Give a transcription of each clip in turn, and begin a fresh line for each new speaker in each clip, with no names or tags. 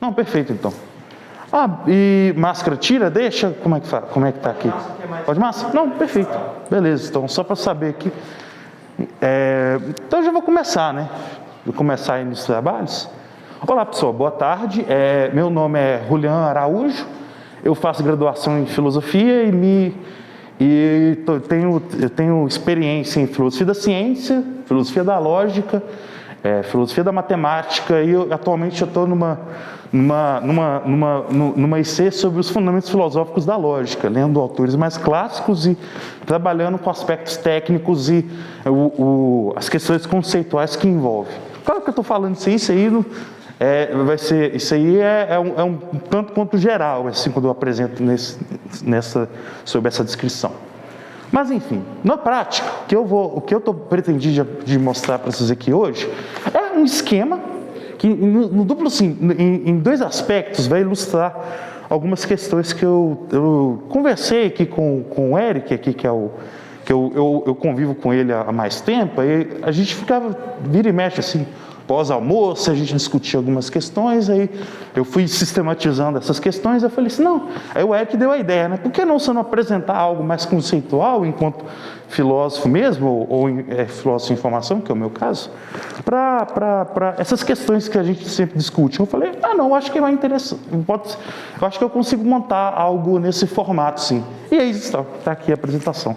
Não, perfeito, então. E máscara tira, deixa? Como é que faz? Como é que tá aqui? Pode máscara? Não, perfeito. Beleza, então, só para saber aqui. Então, eu já vou começar, né? Vou começar aí nos trabalhos. Olá, pessoal, boa tarde. Meu nome é Julian Araújo. Eu faço graduação em filosofia eu tenho experiência em filosofia da ciência, filosofia da lógica, filosofia da matemática, e atualmente eu estou numa essê sobre os fundamentos filosóficos da lógica, lendo autores mais clássicos e trabalhando com aspectos técnicos e as questões conceituais que envolve. Claro que eu estou falando isso aí é um tanto quanto geral, assim, quando eu apresento sobre essa descrição. Mas, enfim, na prática, o que eu estou pretendendo de mostrar para vocês aqui hoje é um esquema que, no duplo, assim, em dois aspectos, vai ilustrar algumas questões que eu conversei aqui com o Eric, aqui, que eu convivo com ele há mais tempo, e a gente vira e mexe, assim, pós-almoço, a gente discutia algumas questões, aí eu fui sistematizando essas questões, eu falei assim, não, aí o Eric deu a ideia, né, por que não você não apresentar algo mais conceitual, enquanto filósofo mesmo, ou filósofo em formação, que é o meu caso, para essas questões que a gente sempre discute. Eu falei, não, acho que é mais interessante, eu acho que eu consigo montar algo nesse formato, sim. E aí está aqui a apresentação.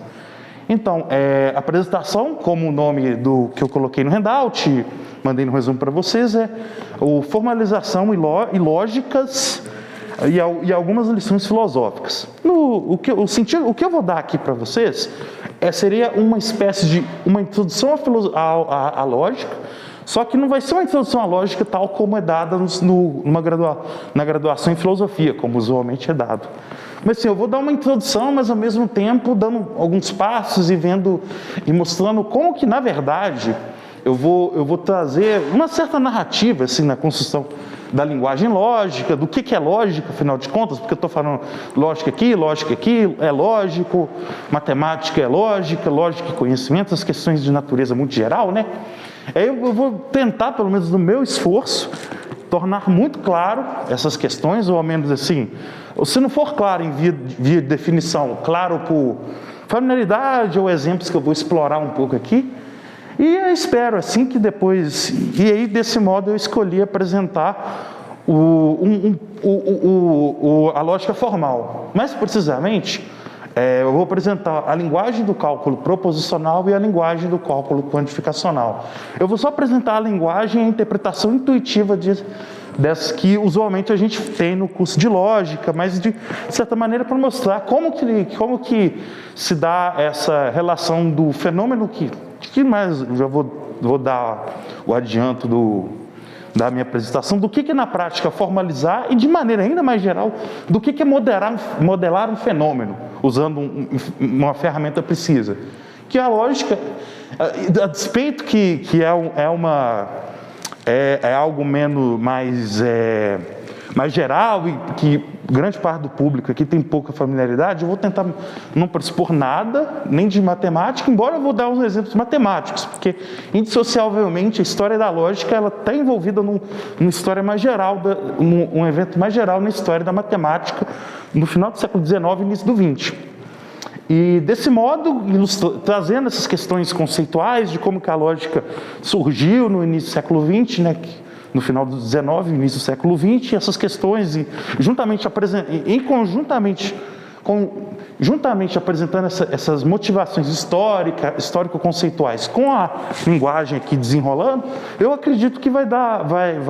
Então, a apresentação, como o nome do que eu coloquei no handout, mandei no resumo para vocês, o formalização e lógicas e algumas lições filosóficas. O que eu vou dar aqui para vocês seria uma espécie de uma introdução à lógica, só que não vai ser uma introdução à lógica tal como é dada na graduação em filosofia, como usualmente é dado. Mas assim, eu vou dar uma introdução, mas ao mesmo tempo dando alguns passos e mostrando como que, na verdade, eu vou trazer uma certa narrativa assim, na construção da linguagem lógica, do que é lógica, afinal de contas, porque eu estou falando lógica aqui, é lógico, matemática é lógica e conhecimento, as questões de natureza muito geral, né? Aí eu vou tentar, pelo menos no meu esforço, tornar muito claro essas questões, ou ao menos assim, se não for claro em via de definição, claro por familiaridade ou exemplos que eu vou explorar um pouco aqui, e eu espero assim que depois, e aí desse modo eu escolhi apresentar a lógica formal. Mais precisamente, eu vou apresentar a linguagem do cálculo proposicional e a linguagem do cálculo quantificacional. Eu vou só apresentar a linguagem e a interpretação intuitiva dessas que usualmente a gente tem no curso de lógica, mas de certa maneira para mostrar como que se dá essa relação do fenômeno que mais já vou dar o adianto da minha apresentação, do que na prática formalizar e de maneira ainda mais geral, do que é modelar um fenômeno, usando uma ferramenta precisa. Que a lógica, a despeito que é algo mais geral e que grande parte do público aqui tem pouca familiaridade, eu vou tentar não pressupor nada, nem de matemática, embora eu vou dar uns exemplos matemáticos, porque indissociavelmente a história da lógica ela está envolvida numa história mais geral, um evento mais geral na história da matemática, no final do século XIX e início do XX. E desse modo, trazendo essas questões conceituais de como que a lógica surgiu no início do século XX, né, no final do XIX, início do século XX, essas questões, e juntamente apresentando essas motivações histórico-conceituais com a linguagem aqui desenrolando, eu acredito que vai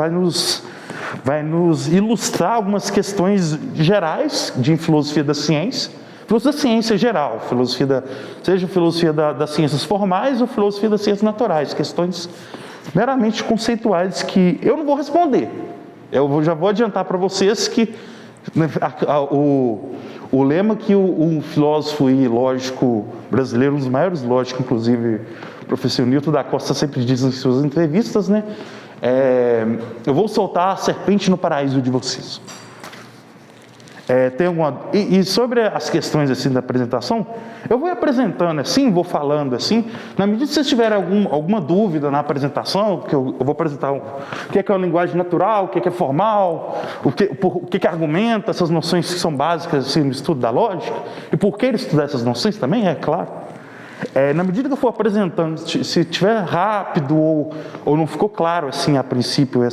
nos ilustrar algumas questões gerais de filosofia da ciência, filosofia da ciência geral, seja filosofia das ciências formais ou filosofia das ciências naturais, questões meramente conceituais que eu não vou responder. Eu já vou adiantar para vocês que o lema que um filósofo e lógico brasileiro, um dos maiores lógicos, inclusive o professor Nilton da Costa sempre diz em suas entrevistas, né? Eu vou soltar a serpente no paraíso de vocês. Tem alguma... E sobre as questões assim da apresentação, eu vou apresentando assim, vou falando assim, na medida que vocês tiverem alguma dúvida na apresentação, que eu vou apresentar o que é a linguagem natural, o que é formal, o que argumenta essas noções que são básicas assim, no estudo da lógica, e por que ele estudar essas noções também, é claro. Na medida que eu for apresentando, se estiver rápido ou não ficou claro assim a princípio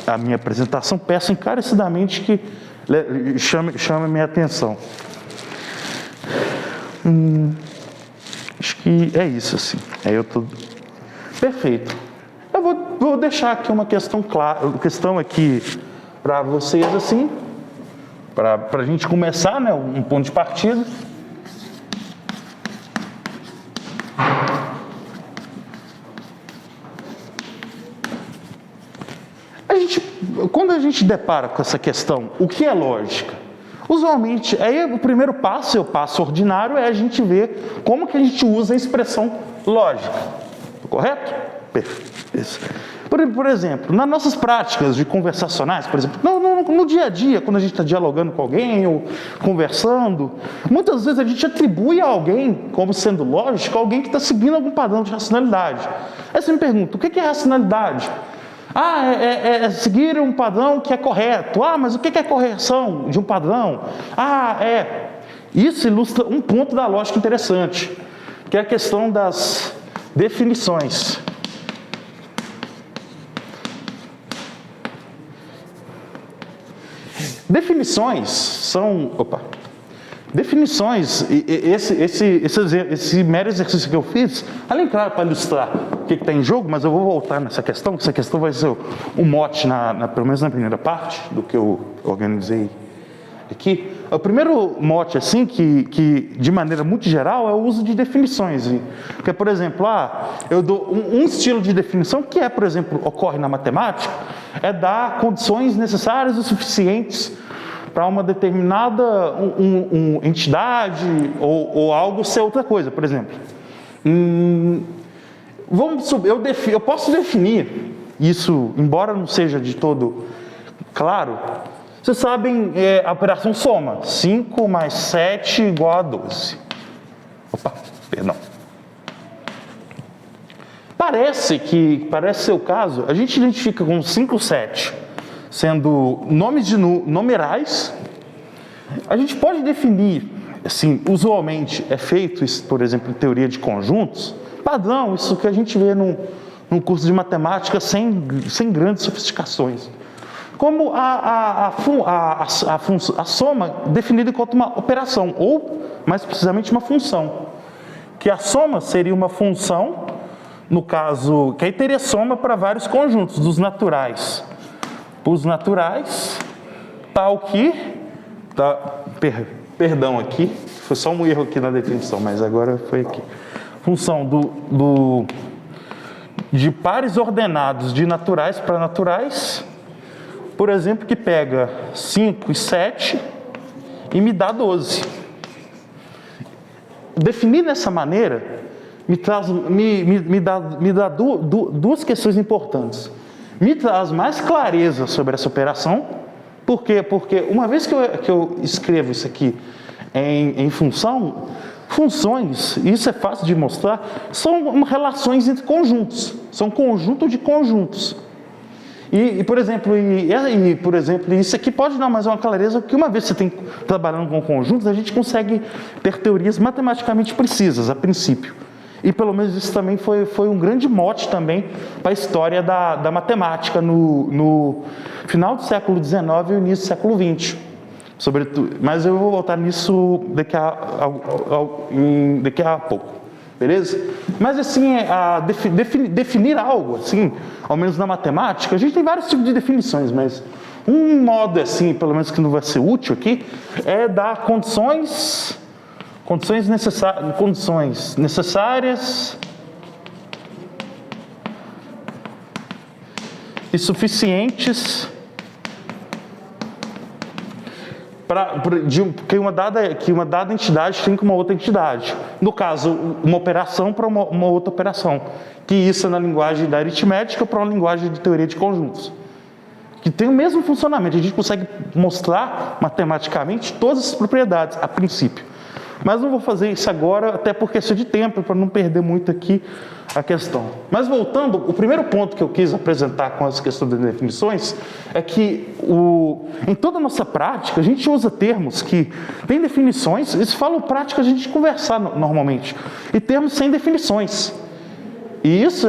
a minha apresentação, peço encarecidamente que chame a minha atenção. Acho que é isso, assim. Perfeito. Eu vou deixar aqui uma questão aqui para vocês, assim, para a gente começar, né, um ponto de partida. Quando a gente depara com essa questão, o que é lógica? Usualmente, aí o primeiro passo, o passo ordinário, é a gente ver como que a gente usa a expressão lógica. Correto? Perfeito. Por exemplo, nas nossas práticas de conversacionais, por exemplo, no dia a dia, quando a gente está dialogando com alguém ou conversando, muitas vezes a gente atribui a alguém, como sendo lógico, alguém que está seguindo algum padrão de racionalidade. Aí você me pergunta, o que é racionalidade? É seguir um padrão que é correto. Mas o que é correção de um padrão? Isso ilustra um ponto da lógica interessante, que é a questão das definições. Definições, esse mero exercício que eu fiz, além, claro, para ilustrar o que está em jogo, mas eu vou voltar nessa questão, que essa questão vai ser o mote, pelo menos na primeira parte, do que eu organizei aqui. O primeiro mote, assim, que de maneira muito geral, é o uso de definições. Porque, por exemplo, eu dou um estilo de definição que por exemplo, ocorre na matemática, é dar condições necessárias e suficientes para uma determinada entidade ou algo ser outra coisa. Por exemplo, eu posso definir isso, embora não seja de todo claro. Vocês sabem a operação soma, 5 mais 7 igual a 12. Parece ser o caso, a gente identifica com 5, 7, sendo nomes de numerais. A gente pode definir, assim, usualmente é feito isso, por exemplo, em teoria de conjuntos, padrão, isso que a gente vê num curso de matemática sem grandes sofisticações. Como a soma definida enquanto uma operação, ou, mais precisamente, uma função. Que a soma seria uma função, no caso, que aí teria soma para vários conjuntos, dos naturais. Os naturais, tal que... Perdão aqui, foi só um erro aqui na definição, mas agora foi aqui. Função de pares ordenados de naturais para naturais, por exemplo, que pega 5 e 7 e me dá 12. Definir dessa maneira me dá duas questões importantes. Me traz mais clareza sobre essa operação. Por quê? Porque uma vez que eu escrevo isso aqui em função, funções, isso é fácil de mostrar, são relações entre conjuntos, são conjunto de conjuntos. Por exemplo, isso aqui pode dar mais uma clareza, porque uma vez que você tem trabalhando com conjuntos, a gente consegue ter teorias matematicamente precisas, a princípio. E pelo menos isso também foi um grande mote também para a história da matemática no final do século XIX e início do século XX. Sobretudo, mas eu vou voltar nisso daqui a pouco, beleza? Mas assim, definir algo, assim, ao menos na matemática, a gente tem vários tipos de definições, mas um modo assim, pelo menos que não vai ser útil aqui, é dar condições necessárias e suficientes que uma dada entidade tem com uma outra entidade. No caso, uma operação para uma outra operação. Que isso é na linguagem da aritmética para uma linguagem de teoria de conjuntos. Que que têm o mesmo funcionamento. A gente consegue mostrar matematicamente todas as propriedades, a princípio. Mas não vou fazer isso agora, até por questão de tempo, para não perder muito aqui a questão. Mas voltando, o primeiro ponto que eu quis apresentar com essa questão das definições é que em toda a nossa prática, a gente usa termos que têm definições, eles falam prática a gente conversar normalmente, e termos sem definições. E isso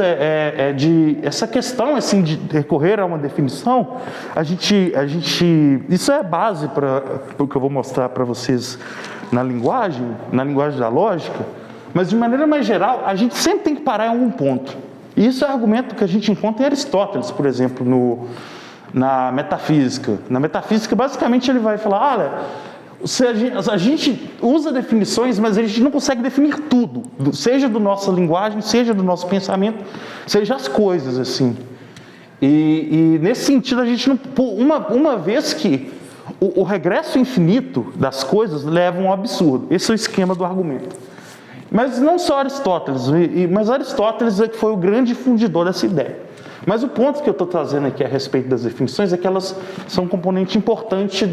essa questão assim, de recorrer a uma definição, isso é base para o que eu vou mostrar para vocês na linguagem da lógica, mas de maneira mais geral, a gente sempre tem que parar em algum ponto. E isso é argumento que a gente encontra em Aristóteles, por exemplo, na metafísica. Na metafísica, basicamente, ele vai falar, olha, a gente usa definições, mas a gente não consegue definir tudo, seja da nossa linguagem, seja do nosso pensamento, seja as coisas, assim. E nesse sentido, a gente não... Uma vez que o regresso infinito das coisas leva a um absurdo. Esse é o esquema do argumento. Mas não só Aristóteles, mas Aristóteles é que foi o grande fundidor dessa ideia. Mas o ponto que eu estou trazendo aqui a respeito das definições é que elas são um componente importante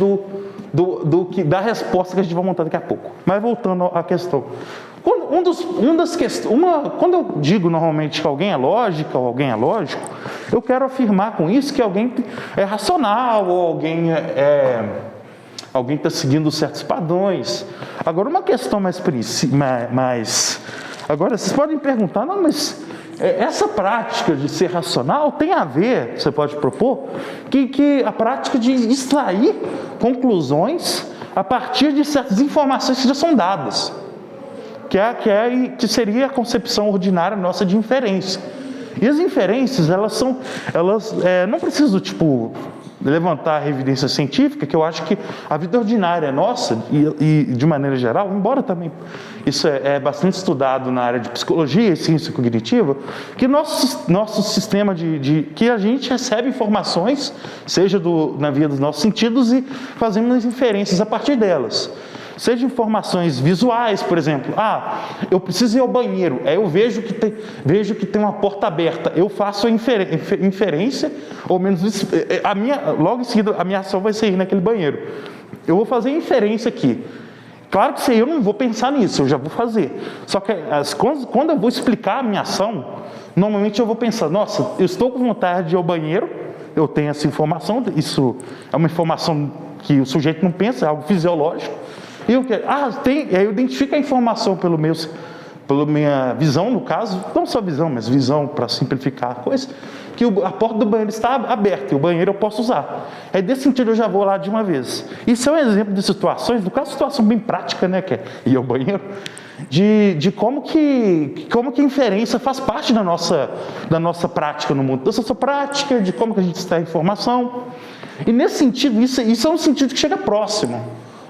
da resposta que a gente vai montar daqui a pouco. Mas voltando à questão. Quando eu digo normalmente que alguém é lógica ou alguém é lógico, eu quero afirmar com isso que alguém é racional ou alguém está seguindo certos padrões. Agora, uma questão mais... Agora, vocês podem perguntar, não, mas essa prática de ser racional tem a ver, você pode propor, que a prática de extrair conclusões a partir de certas informações que já são dadas, que seria a concepção ordinária nossa de inferência. E as inferências, elas não precisam, levantar a evidência científica, que eu acho que a vida ordinária nossa, e de maneira geral, embora também isso é bastante estudado na área de psicologia e ciência cognitiva, que nosso sistema que a gente recebe informações, seja na via dos nossos sentidos, e fazemos inferências a partir delas. Seja informações visuais, por exemplo, eu preciso ir ao banheiro, aí eu vejo que tem uma porta aberta, eu faço a inferência, ou menos logo em seguida a minha ação vai ser ir naquele banheiro. Eu vou fazer a inferência aqui. Claro que eu não vou pensar nisso, eu já vou fazer. Só que quando eu vou explicar a minha ação, normalmente eu vou pensar, nossa, eu estou com vontade de ir ao banheiro, eu tenho essa informação, isso é uma informação que o sujeito não pensa, é algo fisiológico. E aí eu identifico a informação pela minha visão, no caso, não só visão, mas visão para simplificar a coisa, que a porta do banheiro está aberta e o banheiro eu posso usar. Aí, desse sentido, eu já vou lá de uma vez. Isso é um exemplo de situações, no caso, situação bem prática, né, que é ir ao banheiro, de como que a inferência faz parte da nossa prática no mundo, da nossa prática, de como que a gente extrai informação. E, nesse sentido, isso é um sentido que chega próximo.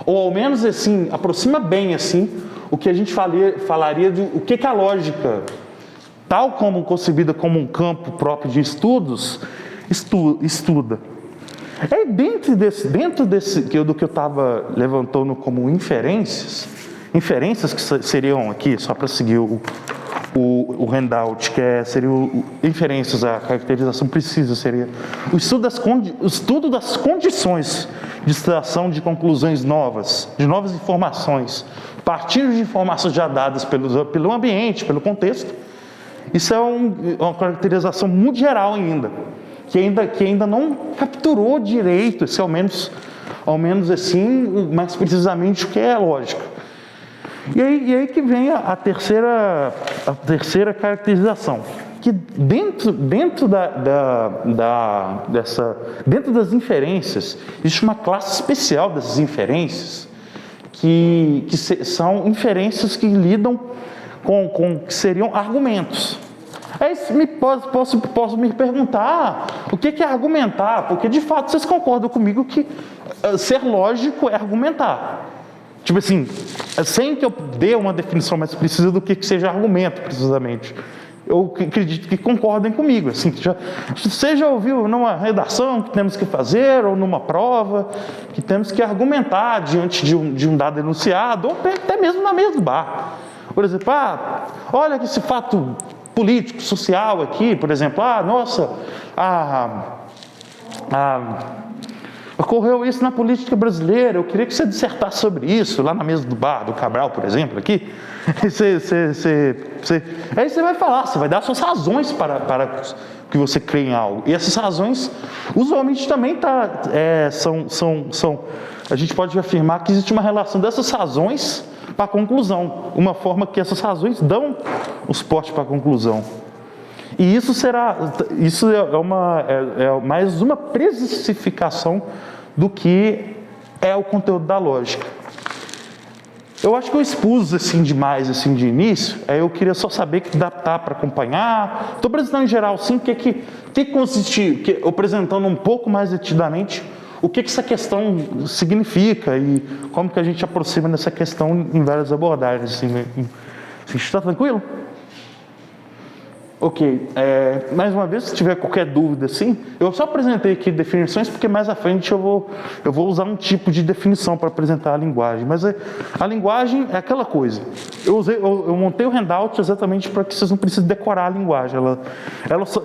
Ou ao menos assim, aproxima bem assim, o que a gente falaria de o que a lógica, tal como concebida como um campo próprio de estudos, estuda. É dentro desse do que eu estava levantando como inferências que seriam aqui, só para seguir o handout, seriam inferências, a caracterização precisa seria o estudo das condições de extração de conclusões novas, de novas informações, a partir de informações já dadas pelo ambiente, pelo contexto. Isso é uma caracterização muito geral ainda, que ainda não capturou direito, ao menos assim, mais precisamente o que é lógica. E aí que vem a terceira caracterização, que dentro das inferências, existe uma classe especial dessas inferências, que são inferências que lidam que seriam argumentos. Aí posso me perguntar, o que é argumentar? Porque de fato vocês concordam comigo que ser lógico é argumentar. Assim, sem que eu dê uma definição mais precisa do que seja argumento, precisamente. Eu acredito que concordem comigo. Assim, você já ouviu numa redação que temos que fazer, ou numa prova, que temos que argumentar diante de um dado enunciado, ou até mesmo na mesa do bar. Por exemplo, olha que esse fato político, social aqui, por exemplo, Ocorreu isso na política brasileira, eu queria que você dissertasse sobre isso, lá na mesa do bar do Cabral, por exemplo, aqui. Aí você vai falar, você vai dar suas razões para que você crê em algo. E essas razões, usualmente também a gente pode afirmar que existe uma relação dessas razões para a conclusão, uma forma que essas razões dão o suporte para a conclusão. E isso é mais uma precificação do que é o conteúdo da lógica. Eu acho que eu expus assim demais assim de início. Aí eu queria só saber que dá para acompanhar. Estou apresentando em geral sim o que consiste, apresentando um pouco mais detidamente o que essa questão significa e como que a gente aproxima dessa questão em várias abordagens. Assim, está tranquilo? Ok, mais uma vez, se tiver qualquer dúvida assim, eu só apresentei aqui definições porque mais à frente eu vou usar um tipo de definição para apresentar a linguagem, mas a linguagem é aquela coisa, eu montei o handout exatamente para que vocês não precisem decorar a linguagem,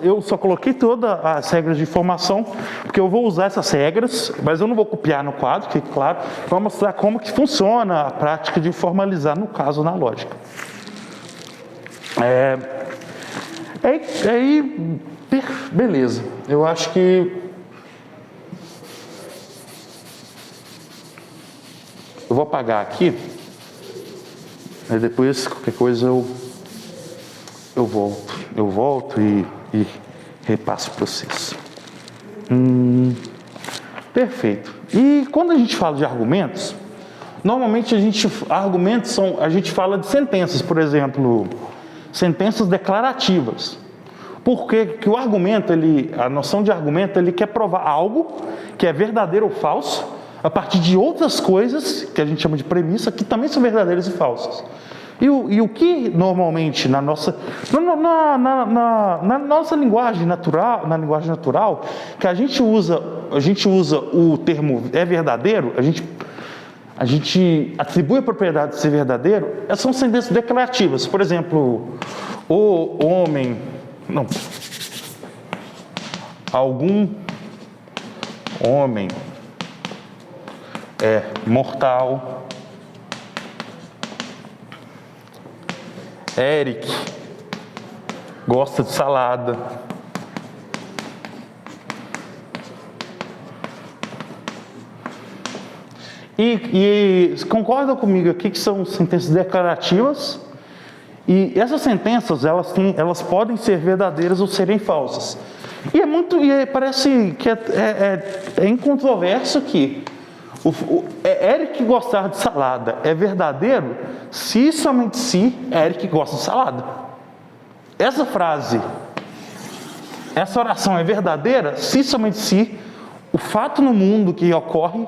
eu só coloquei todas as regras de formação, porque eu vou usar essas regras, mas eu não vou copiar no quadro, que claro, para mostrar como que funciona a prática de formalizar, no caso, na lógica. Aí, beleza, eu acho que eu vou apagar aqui, aí depois qualquer coisa eu volto e repasso para vocês. Perfeito. E quando a gente fala de argumentos, normalmente a gente fala de sentenças, por exemplo, sentenças declarativas. Porque que o argumento, a noção de argumento, ele quer provar algo que é verdadeiro ou falso, a partir de outras coisas, que a gente chama de premissa, que também são verdadeiras e falsas. E o que normalmente na nossa linguagem natural, que a gente usa o termo é verdadeiro, a gente atribui a propriedade de ser verdadeiro, são sentenças declarativas. Por exemplo, algum homem é mortal. Eric gosta de salada. E concordam comigo aqui que são sentenças declarativas, e essas sentenças elas podem ser verdadeiras ou serem falsas. E parece que é incontroverso que Eric gostar de salada é verdadeiro se somente se Eric gosta de salada. Essa oração é verdadeira se somente se o fato no mundo que ocorre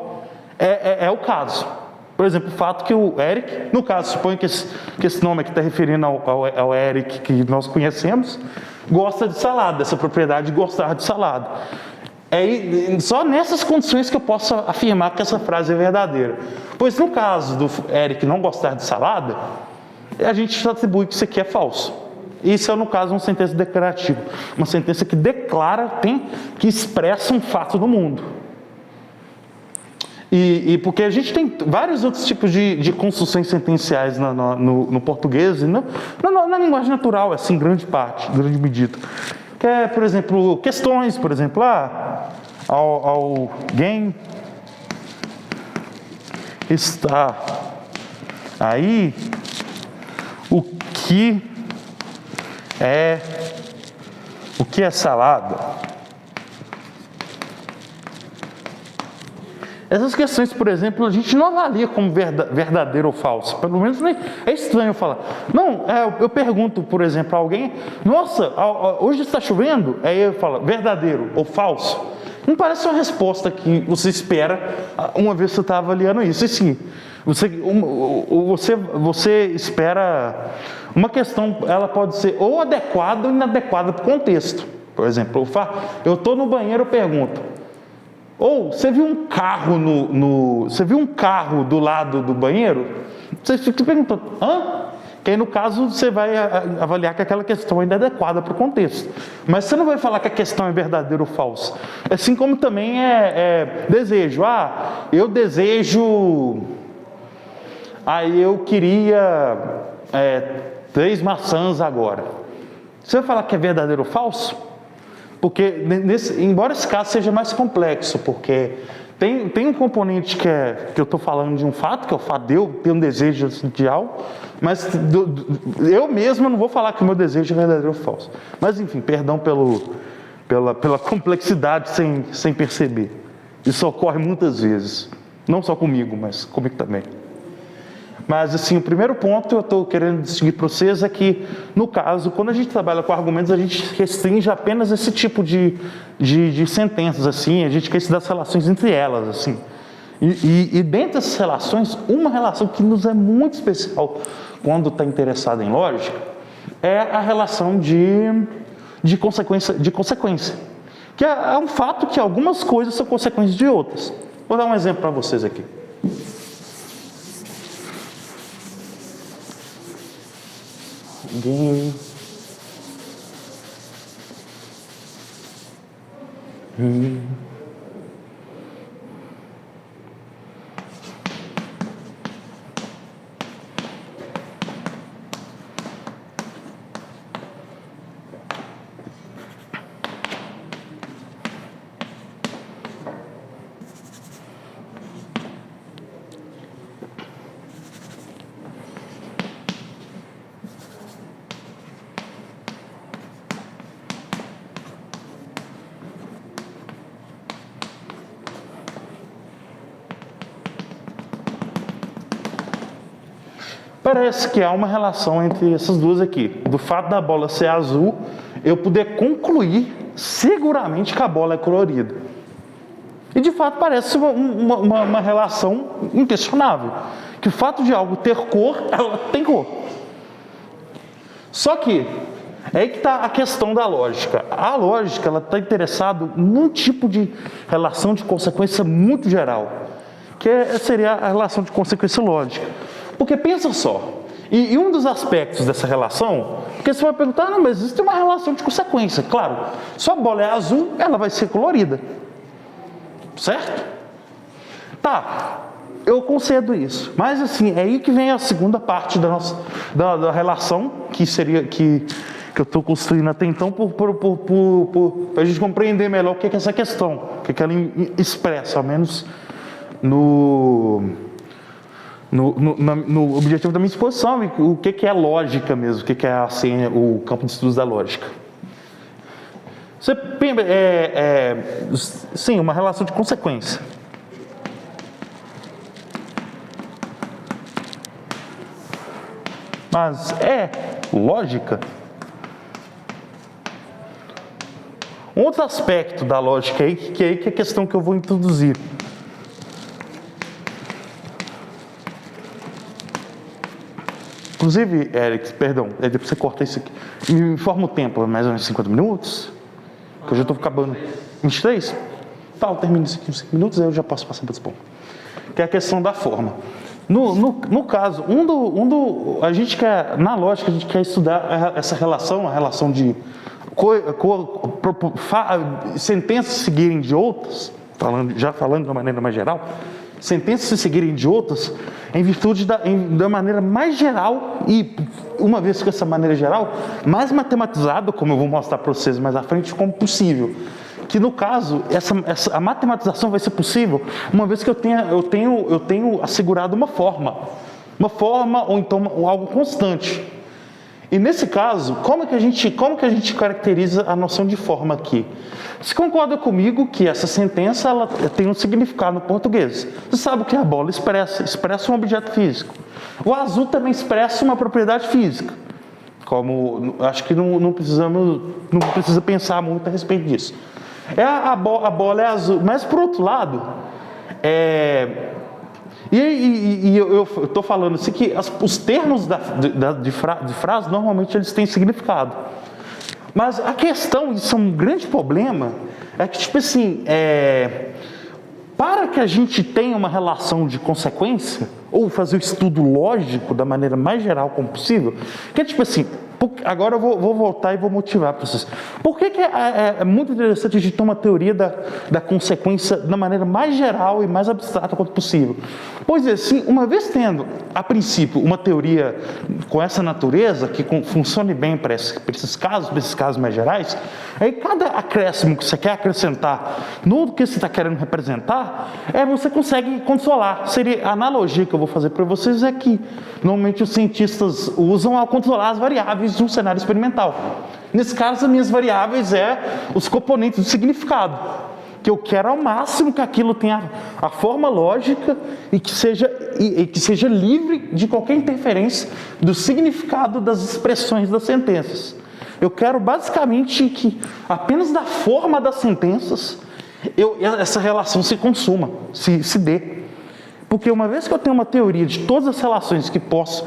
é o caso. Por exemplo, o fato que o Eric, no caso, suponho que esse nome aqui está referindo ao Eric que nós conhecemos, gosta de salada, essa propriedade de gostar de salada. Só nessas condições que eu posso afirmar que essa frase é verdadeira. Pois no caso do Eric não gostar de salada, a gente atribui que isso aqui é falso. Isso é, no caso, uma sentença declarativa. Uma sentença que declara, que expressa um fato no mundo. E porque a gente tem vários outros tipos de construções sentenciais no português e na linguagem natural, assim, em grande medida. Que é, por exemplo, questões, por exemplo, alguém está aí, o que é salada? Essas questões, por exemplo, a gente não avalia como verdadeiro ou falso. Pelo menos é estranho falar. Não, eu pergunto, por exemplo, a alguém: nossa, hoje está chovendo? Aí eu falo, verdadeiro ou falso? Não parece uma resposta que você espera uma vez que você está avaliando isso. E sim, você espera uma questão, ela pode ser ou adequada ou inadequada para o contexto. Por exemplo, eu estou no banheiro e pergunto: ou você viu um carro você viu um carro do lado do banheiro? Você fica perguntando: hã? Que aí, no caso, você vai avaliar que aquela questão ainda é adequada para o contexto. Mas você não vai falar que a questão é verdadeira ou falsa. Assim como também desejo. Eu desejo... Aí eu queria 3 maçãs agora. Você vai falar que é verdadeiro ou falso? Porque, embora esse caso seja mais complexo, porque tem um componente que eu estou falando de um fato, que é o fato de eu ter um desejo de algo, mas eu mesmo não vou falar que o meu desejo é verdadeiro ou falso. Mas, enfim, perdão pela complexidade sem perceber. Isso ocorre muitas vezes. Não só comigo, mas comigo também. Mas, assim, o primeiro ponto que eu estou querendo distinguir para vocês é que, no caso, quando a gente trabalha com argumentos, a gente restringe apenas esse tipo de sentenças, assim, a gente quer estudar as relações entre elas, assim. E dentre essas relações, uma relação que nos é muito especial quando está interessado em lógica é a relação de consequência. Que é um fato que algumas coisas são consequências de outras. Vou dar um exemplo para vocês aqui. Alguém... Parece que há uma relação entre essas duas aqui. Do fato da bola ser azul, eu poder concluir seguramente que a bola é colorida. E de fato parece uma relação inquestionável. Que o fato de algo ter cor, ela tem cor. Só que, é aí que está a questão da lógica. A lógica, ela está interessada num tipo de relação de consequência muito geral. Que seria a relação de consequência lógica. Porque pensa só, e um dos aspectos dessa relação, porque você vai perguntar, não, mas existe uma relação de consequência. Claro, se a bola é azul, ela vai ser colorida. Certo? Tá, eu concedo isso. Mas assim, é aí que vem a segunda parte da relação, que seria que eu estou construindo até então, para a gente compreender melhor o que é essa questão, o que ela expressa, ao menos no objetivo da minha exposição, o que é lógica mesmo, o que é assim, o campo de estudos da lógica. Sim, uma relação de consequência. Mas é lógica? Um outro aspecto da lógica aí, que é a questão que eu vou introduzir. Inclusive, Eric, perdão, depois você corta isso aqui. Me informa o tempo, mais ou menos 50 minutos? Que eu já estou acabando. 23? Tá, eu termino isso aqui em 5 minutos, aí eu já posso passar para esse ponto. Que é a questão da forma. No caso, a gente quer, na lógica, a gente quer estudar essa relação, a relação de sentenças seguirem de outras, já falando de uma maneira mais geral, sentenças se seguirem de outras, em virtude da maneira mais geral, e uma vez que essa maneira geral, mais matematizada, como eu vou mostrar para vocês mais à frente, como possível. Que no caso, a matematização vai ser possível, uma vez que eu tenho assegurado uma forma ou então algo constante. E nesse caso, como que a gente caracteriza a noção de forma aqui? Você concorda comigo que essa sentença ela tem um significado no português? Você sabe que a bola expressa um objeto físico. O azul também expressa uma propriedade física. Como acho que não precisa pensar muito a respeito disso. A bola é azul, mas por outro lado, eu estou falando assim que os termos de frase normalmente eles têm significado. Mas a questão, isso é um grande problema, é que tipo assim, para que a gente tenha uma relação de consequência, ou fazer o estudo lógico da maneira mais geral como possível, que é tipo assim, agora eu vou voltar e vou motivar para vocês. Por que é muito interessante a gente ter uma teoria da consequência da maneira mais geral e mais abstrata quanto possível? Pois é, sim, uma vez tendo, a princípio, uma teoria com essa natureza, que funcione bem para esses casos mais gerais, aí cada acréscimo que você quer acrescentar no que você está querendo representar, você consegue controlar. Seria a analogia que eu vou fazer para vocês é que normalmente os cientistas usam ao controlar as variáveis de um cenário experimental. Nesse caso, as minhas variáveis os componentes do significado, que eu quero ao máximo que aquilo tenha a forma lógica e que seja livre de qualquer interferência do significado das expressões das sentenças. Eu quero basicamente que apenas da forma das sentenças essa relação se consuma, se dê. Porque uma vez que eu tenho uma teoria de todas as relações que posso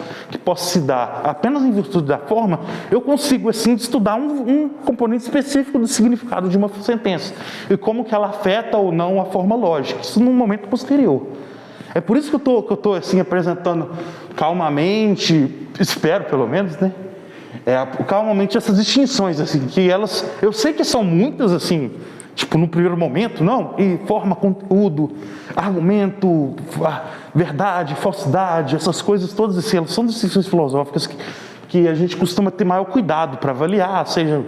se dar apenas em virtude da forma, eu consigo assim estudar um componente específico do significado de uma sentença e como que ela afeta ou não a forma lógica, isso num momento posterior. É por isso que eu estou assim apresentando calmamente, espero pelo menos, né? Calmamente essas distinções assim, que eu sei que são muitas assim, tipo, no primeiro momento, não, e forma, conteúdo, argumento, verdade, falsidade, essas coisas todas, assim, elas são distinções filosóficas que a gente costuma ter maior cuidado para avaliar, seja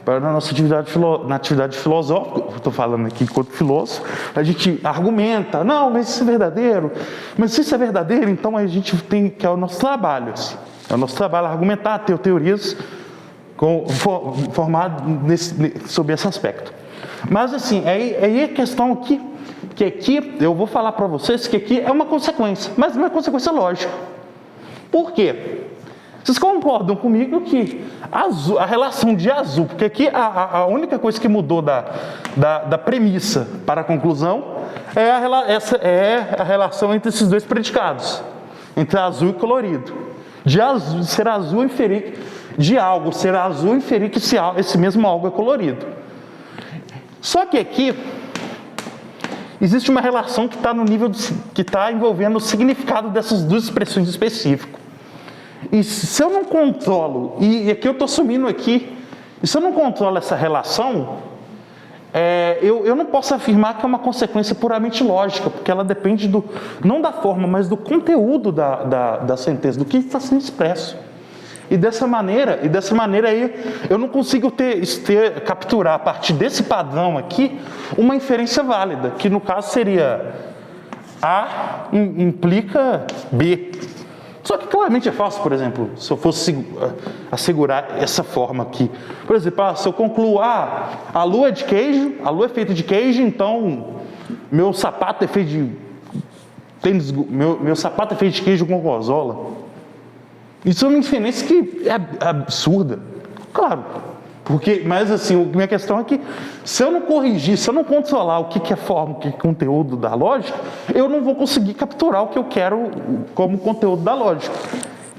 na nossa atividade filosófica, estou falando aqui enquanto filósofo, a gente argumenta, não, mas isso é verdadeiro, mas se isso é verdadeiro, então a gente tem, que é o nosso trabalho, assim, é o nosso trabalho argumentar, ter teorias formadas sobre esse aspecto. Mas assim, aí a questão aqui, que aqui eu vou falar para vocês que aqui é uma consequência, mas não é consequência lógica. Por quê? Vocês concordam comigo que a relação de azul, porque aqui a única coisa que mudou da premissa para a conclusão é a relação entre esses dois predicados, entre azul e colorido. De azul, ser azul inferir de algo, ser azul inferir que esse mesmo algo é colorido. Só que aqui existe uma relação que está no nível que está envolvendo o significado dessas duas expressões específicas. E se eu não controlo, e aqui eu estou assumindo aqui, e se eu não controlo essa relação, eu não posso afirmar que é uma consequência puramente lógica, porque ela depende não da forma, mas do conteúdo da sentença, do que está sendo expresso. E dessa maneira aí, eu não consigo capturar a partir desse padrão aqui uma inferência válida, que no caso seria A implica B. Só que claramente é falso, por exemplo, se eu fosse assegurar essa forma aqui. Por exemplo, se eu concluo, a lua é de queijo, a lua é feita de queijo, então meu sapato é feito de meu sapato é feito de queijo com gorgonzola. Isso é uma inferência que é absurda, claro, mas assim, minha questão é que se eu não corrigir, se eu não controlar o que é forma, o que é conteúdo da lógica, eu não vou conseguir capturar o que eu quero como conteúdo da lógica,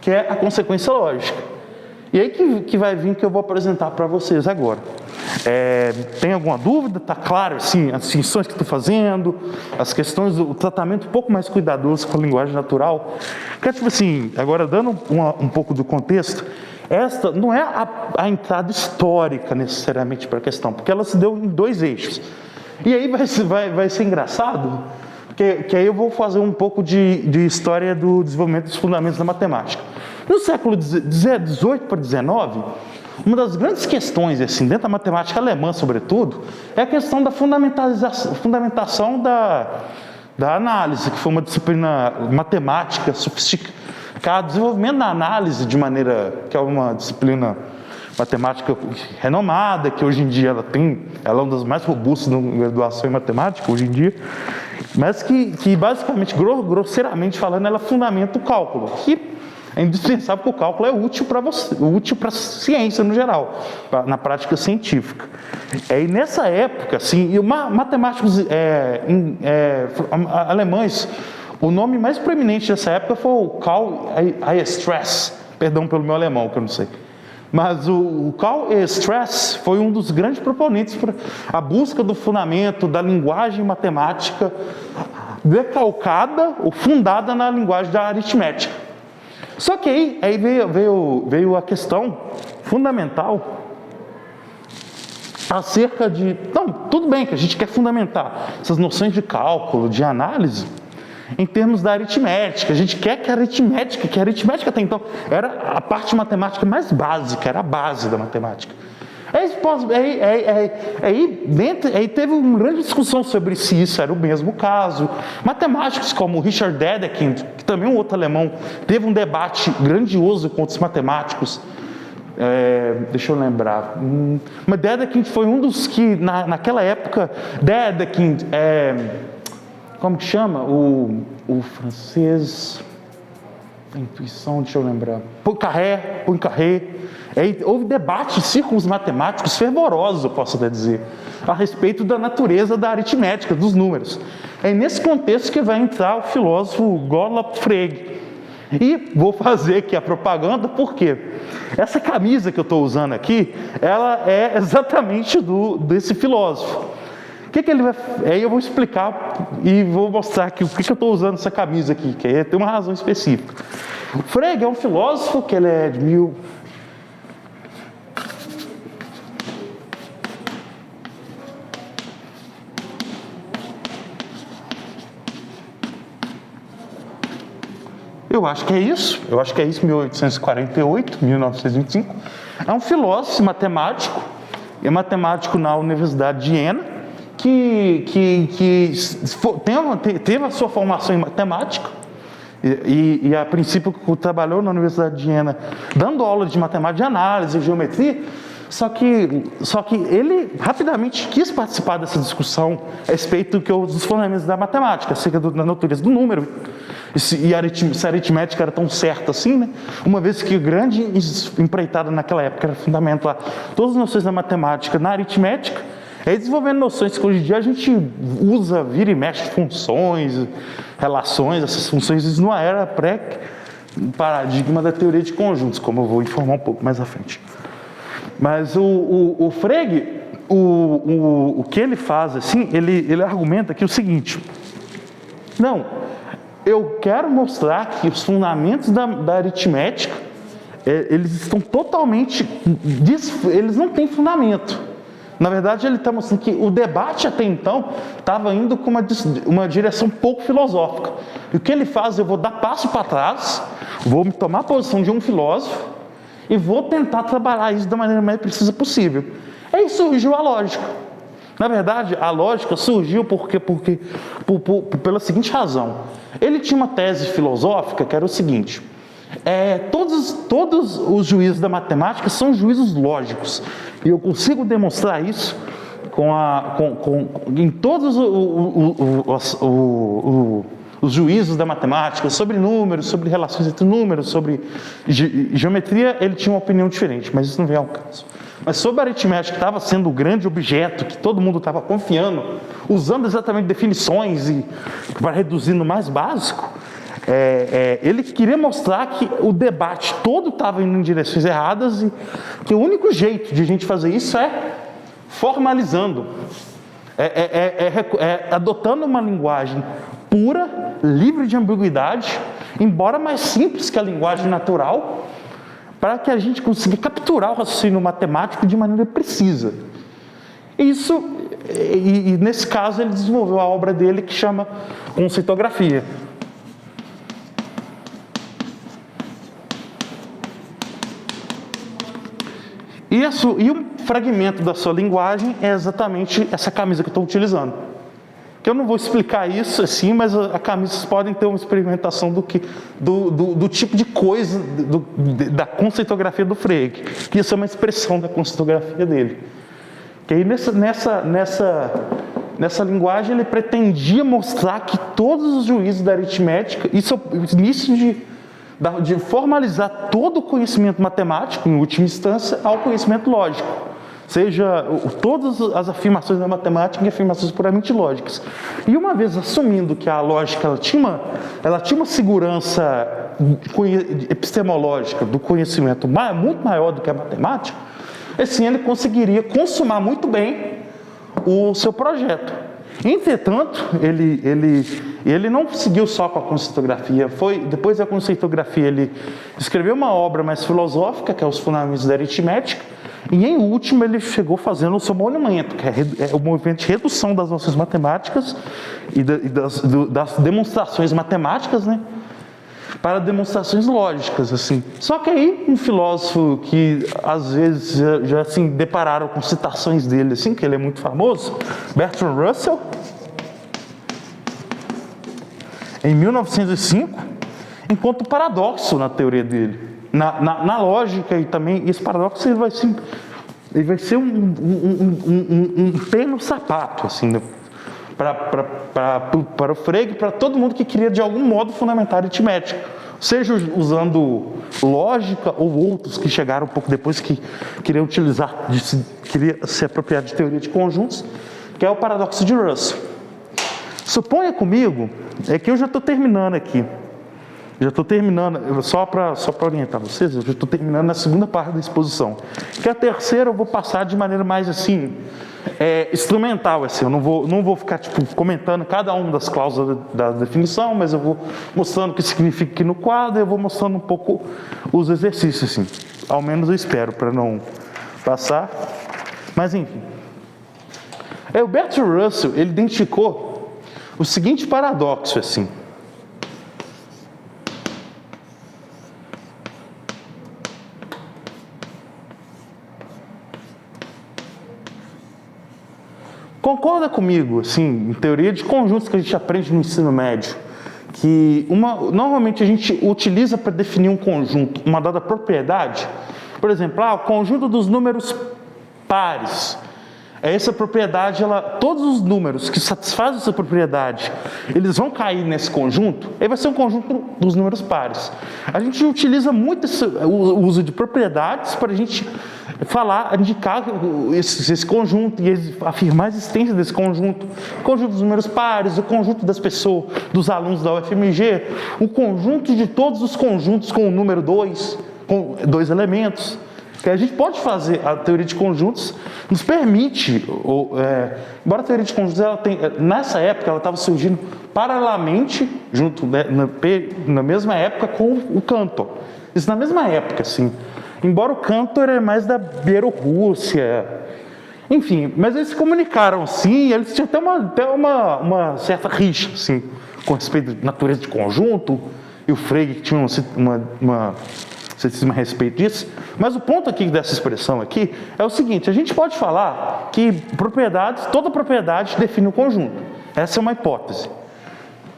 que é a consequência lógica. E aí que vai vir que eu vou apresentar para vocês agora. Tem alguma dúvida? Está claro, assim, as distinções que estou fazendo, as questões do tratamento um pouco mais cuidadoso com a linguagem natural. Porque, tipo assim, agora dando um pouco do contexto, esta não é a entrada histórica necessariamente para a questão, porque ela se deu em dois eixos. E aí vai ser engraçado, que aí eu vou fazer um pouco de história do desenvolvimento dos fundamentos da matemática. No século XVIII para XIX, uma das grandes questões, assim, dentro da matemática alemã, sobretudo, é a questão da fundamentação da análise, que foi uma disciplina matemática sofisticada, desenvolvimento da análise de maneira que é uma disciplina matemática renomada, que hoje em dia ela é uma das mais robustas na graduação em matemática, hoje em dia, mas que basicamente, grosseiramente falando, ela fundamenta o cálculo, que é indispensável que o cálculo é útil para a ciência no geral, na prática científica. E nessa época, assim, matemáticos alemães, o nome mais proeminente dessa época foi o Karl Weierstrass, perdão pelo meu alemão, que eu não sei. Mas o Karl E. Strauss foi um dos grandes proponentes para a busca do fundamento da linguagem matemática decalcada ou fundada na linguagem da aritmética. Só que aí veio a questão fundamental acerca de... Não, tudo bem que a gente quer fundamentar essas noções de cálculo, de análise, em termos da aritmética. A gente quer que a aritmética até então era a parte matemática mais básica, era a base da matemática. Aí teve uma grande discussão sobre se isso era o mesmo caso. Matemáticos como Richard Dedekind, que também é um outro alemão, teve um debate grandioso com outros matemáticos. Deixa eu lembrar. Mas Dedekind foi um dos que, naquela época, Dedekind, como que chama? O francês... A intuição, deixa eu lembrar. Poincaré. Houve debate em círculos matemáticos fervorosos, eu posso até dizer, a respeito da natureza da aritmética, dos números. É nesse contexto que vai entrar o filósofo Gottlob Frege. E vou fazer aqui a propaganda, porque essa camisa que eu estou usando aqui, ela é exatamente desse filósofo. O que ele vai... Aí eu vou explicar e vou mostrar aqui o que eu estou usando essa camisa aqui, que aí tem uma razão específica. O Frege é um filósofo que ele é de Eu acho que é isso, 1848, 1925. É um filósofo matemático, é matemático na Universidade de Jena, que teve a sua formação em matemática e a princípio trabalhou na Universidade de Jena dando aula de matemática, de análise, de geometria, só que ele rapidamente quis participar dessa discussão a respeito dos fundamentos da matemática, acerca da natureza do número, e se a aritmética era tão certa assim, né? Uma vez que a grande empreitada naquela época era fundamentar todas as noções da matemática na aritmética. Aí desenvolvendo noções que hoje em dia a gente usa, vira e mexe funções, relações, essas funções, isso não era pré-paradigma da teoria de conjuntos, como eu vou informar um pouco mais à frente. Mas o Frege, o que ele faz, assim, ele argumenta aqui o seguinte: não, eu quero mostrar que os fundamentos da aritmética, eles estão totalmente, eles não têm fundamento. Na verdade, ele está mostrando que o debate até então estava indo com uma direção pouco filosófica. E o que ele faz, eu vou dar passo para trás, vou me tomar a posição de um filósofo e vou tentar trabalhar isso da maneira mais precisa possível. Aí surgiu a lógica. Na verdade, a lógica surgiu pela seguinte razão. Ele tinha uma tese filosófica que era o seguinte: todos os juízos da matemática são juízos lógicos. E eu consigo demonstrar isso em todos os juízos da matemática, sobre números, sobre relações entre números, sobre geometria. Ele tinha uma opinião diferente, mas isso não vem ao caso. Mas sobre a aritmética, que estava sendo o grande objeto, que todo mundo estava confiando, usando exatamente definições para reduzir no mais básico, ele queria mostrar que o debate todo estava indo em direções erradas e que o único jeito de a gente fazer isso é formalizando, adotando uma linguagem pura, livre de ambiguidade, embora mais simples que a linguagem natural, para que a gente consiga capturar o raciocínio matemático de maneira precisa. E nesse caso ele desenvolveu a obra dele que chama Conceitografia. E um fragmento da sua linguagem é exatamente essa camisa que eu estou utilizando. Que eu não vou explicar isso assim, mas a camisa, vocês podem ter uma experimentação do tipo de coisa da conceitografia do Frege, que isso é uma expressão da conceitografia dele. Que aí nessa linguagem ele pretendia mostrar que todos os juízos da aritmética, isso é o início de formalizar todo o conhecimento matemático, em última instância, ao conhecimento lógico. seja todas as afirmações da matemática e afirmações puramente lógicas. E uma vez assumindo que a lógica ela tinha uma segurança epistemológica do conhecimento muito maior do que a matemática, assim ele conseguiria consumar muito bem o seu projeto. Entretanto, ele não seguiu só com a conceitografia. Depois da conceitografia, ele escreveu uma obra mais filosófica, que é Os Fundamentos da Aritmética, e em último ele chegou fazendo o seu monumento, que é o movimento de redução das noções matemáticas e das demonstrações matemáticas, né, para demonstrações lógicas, assim. Só que aí um filósofo que às vezes já assim depararam com citações dele, assim, que ele é muito famoso, Bertrand Russell, em 1905, encontra o paradoxo na teoria dele, na lógica, e também esse paradoxo ele vai ser um pé no sapato, assim, para o Frege, para todo mundo que queria de algum modo fundamentar a aritmética, seja usando lógica ou outros que chegaram um pouco depois que queriam queria se apropriar de teoria de conjuntos, que é o paradoxo de Russell. Suponha comigo, é que eu já estou terminando aqui. Já estou terminando, só para orientar vocês, eu já estou terminando na segunda parte da exposição. Que a terceira eu vou passar de maneira mais assim, instrumental, assim. Eu não vou ficar tipo, comentando cada uma das cláusulas da definição, mas eu vou mostrando o que significa aqui no quadro, e eu vou mostrando um pouco os exercícios, assim. Ao menos eu espero, para não passar. Mas enfim. O Bertrand Russell, ele identificou o seguinte paradoxo, assim. Concorda comigo, assim, em teoria de conjuntos que a gente aprende no ensino médio, que normalmente a gente utiliza para definir um conjunto uma dada propriedade? Por exemplo, o conjunto dos números pares. Essa propriedade, todos os números que satisfazem essa propriedade, eles vão cair nesse conjunto, aí vai ser um conjunto dos números pares. A gente utiliza muito o uso de propriedades para a gente indicar esse conjunto e afirmar a existência desse conjunto. O conjunto dos números pares, o conjunto das pessoas, dos alunos da UFMG, o conjunto de todos os conjuntos com o número 2, com 2 elementos. Que a gente pode fazer, a teoria de conjuntos nos permite, embora a teoria de conjuntos nessa época ela estava surgindo paralelamente, junto, né, na mesma época com o Cantor. Isso na mesma época, assim. Embora o Cantor é mais da Bielorrússia, enfim, mas eles se comunicaram, sim, eles tinham até uma certa rixa, assim, com respeito à natureza de conjunto, e o Frege tinha uma a respeito disso, mas o ponto aqui dessa expressão aqui é o seguinte: a gente pode falar que toda propriedade define o conjunto. Essa é uma hipótese.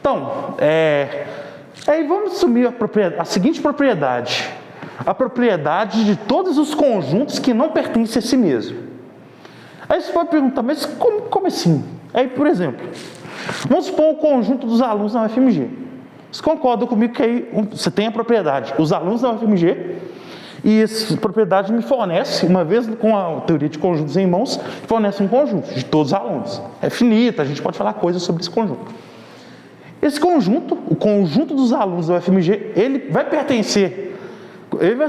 Então, aí vamos assumir a seguinte propriedade: a propriedade de todos os conjuntos que não pertencem a si mesmo. Aí você pode perguntar, mas como assim? Aí, por exemplo, vamos supor o conjunto dos alunos da UFMG. Vocês concordam comigo que aí você tem a propriedade, os alunos da UFMG, e essa propriedade me fornece, uma vez com a teoria de conjuntos em mãos, fornece um conjunto de todos os alunos. É finita, a gente pode falar coisas sobre esse conjunto. Esse conjunto, o conjunto dos alunos da UFMG, ele vai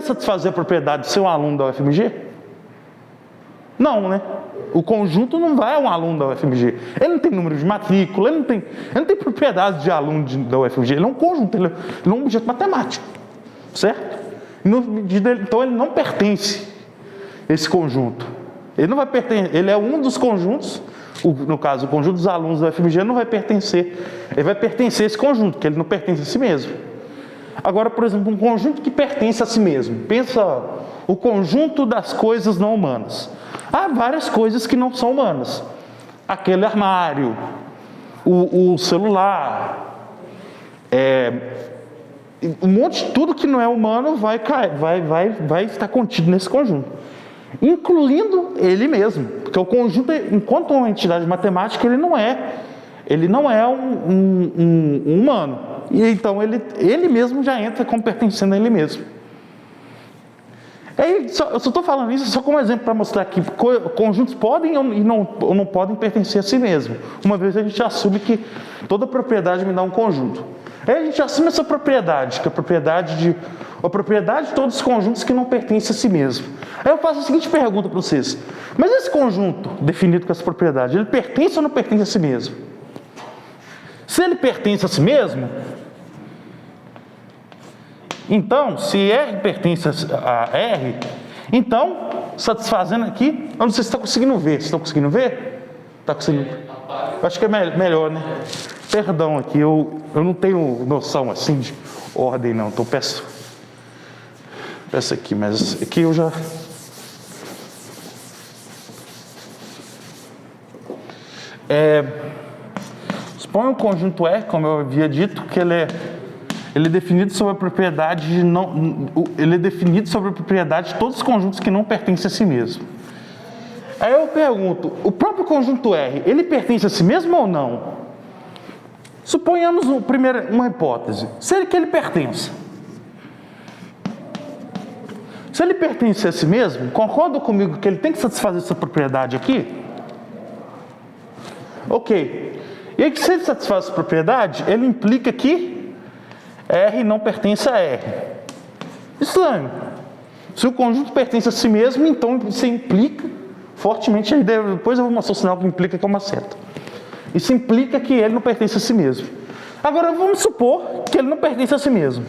satisfazer a propriedade de ser um aluno da UFMG? Não, né? O conjunto não vai a um aluno da UFMG. Ele não tem número de matrícula, ele não tem propriedade de aluno da UFMG. Ele é um conjunto, ele é um objeto matemático. Certo? Então ele não pertence a esse conjunto. Ele não vai pertencer, ele é um dos conjuntos, no caso, o conjunto dos alunos da UFMG não vai pertencer. Ele vai pertencer a esse conjunto, que ele não pertence a si mesmo. Agora, por exemplo, um conjunto que pertence a si mesmo. Pensa o conjunto das coisas não humanas. Há várias coisas que não são humanas. Aquele armário, o celular, um monte de tudo que não é humano vai estar contido nesse conjunto, incluindo ele mesmo, porque o conjunto, enquanto uma entidade matemática, ele não é um humano, e então ele mesmo já entra como pertencendo a ele mesmo. Aí, eu só estou falando isso só como exemplo para mostrar que conjuntos podem ou não podem pertencer a si mesmo. Uma vez a gente assume que toda propriedade me dá um conjunto. Aí a gente assume essa propriedade, que é a propriedade de todos os conjuntos que não pertencem a si mesmo. Aí eu faço a seguinte pergunta para vocês: mas esse conjunto definido com essa propriedade, ele pertence ou não pertence a si mesmo? Se ele pertence a si mesmo, então, se R pertence a R, então, satisfazendo aqui, eu não sei se está conseguindo ver. Vocês estão conseguindo ver? Está conseguindo? Acho que é melhor, né? Perdão aqui, eu não tenho noção assim de ordem, não. Então, peço aqui, mas aqui eu já... Suponha um conjunto R, como eu havia dito, que ele é definido sobre a propriedade ele é definido sobre a propriedade de todos os conjuntos que não pertencem a si mesmo. Aí eu pergunto, o próprio conjunto R, ele pertence a si mesmo ou não? Suponhamos uma hipótese. Se ele pertence. Se ele pertence a si mesmo, concorda comigo que ele tem que satisfazer essa propriedade aqui? Ok. E aí, se ele satisfaz essa propriedade, ele implica que R não pertence a R. Estranho. Se o conjunto pertence a si mesmo, então isso implica fortemente, depois eu vou mostrar o sinal que implica que é uma seta. Isso implica que ele não pertence a si mesmo. Agora vamos supor que ele não pertence a si mesmo.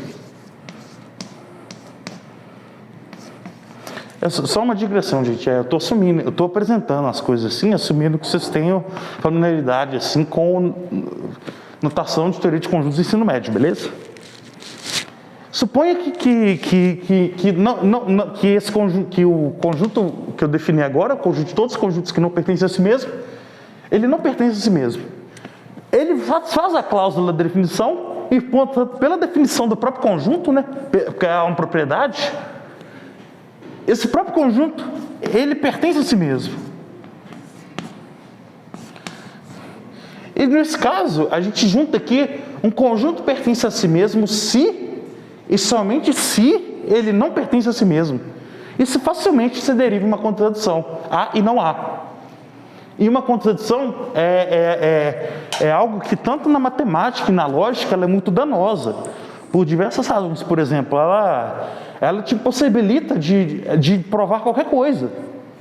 É só uma digressão, gente. Eu estou apresentando as coisas assim, assumindo que vocês tenham familiaridade assim com notação de teoria de conjuntos do ensino médio, beleza? Suponha que o conjunto que eu defini agora, o conjunto de todos os conjuntos que não pertencem a si mesmo, ele não pertence a si mesmo. Ele faz a cláusula da definição e, pela definição do próprio conjunto, né, que é uma propriedade, esse próprio conjunto, ele pertence a si mesmo. E nesse caso, a gente junta aqui, um conjunto pertence a si mesmo se e somente se ele não pertence a si mesmo. Isso facilmente se deriva uma contradição. Há e não há. E uma contradição é algo que tanto na matemática e na lógica ela é muito danosa. Por diversas razões. Por exemplo, ela te possibilita de provar qualquer coisa.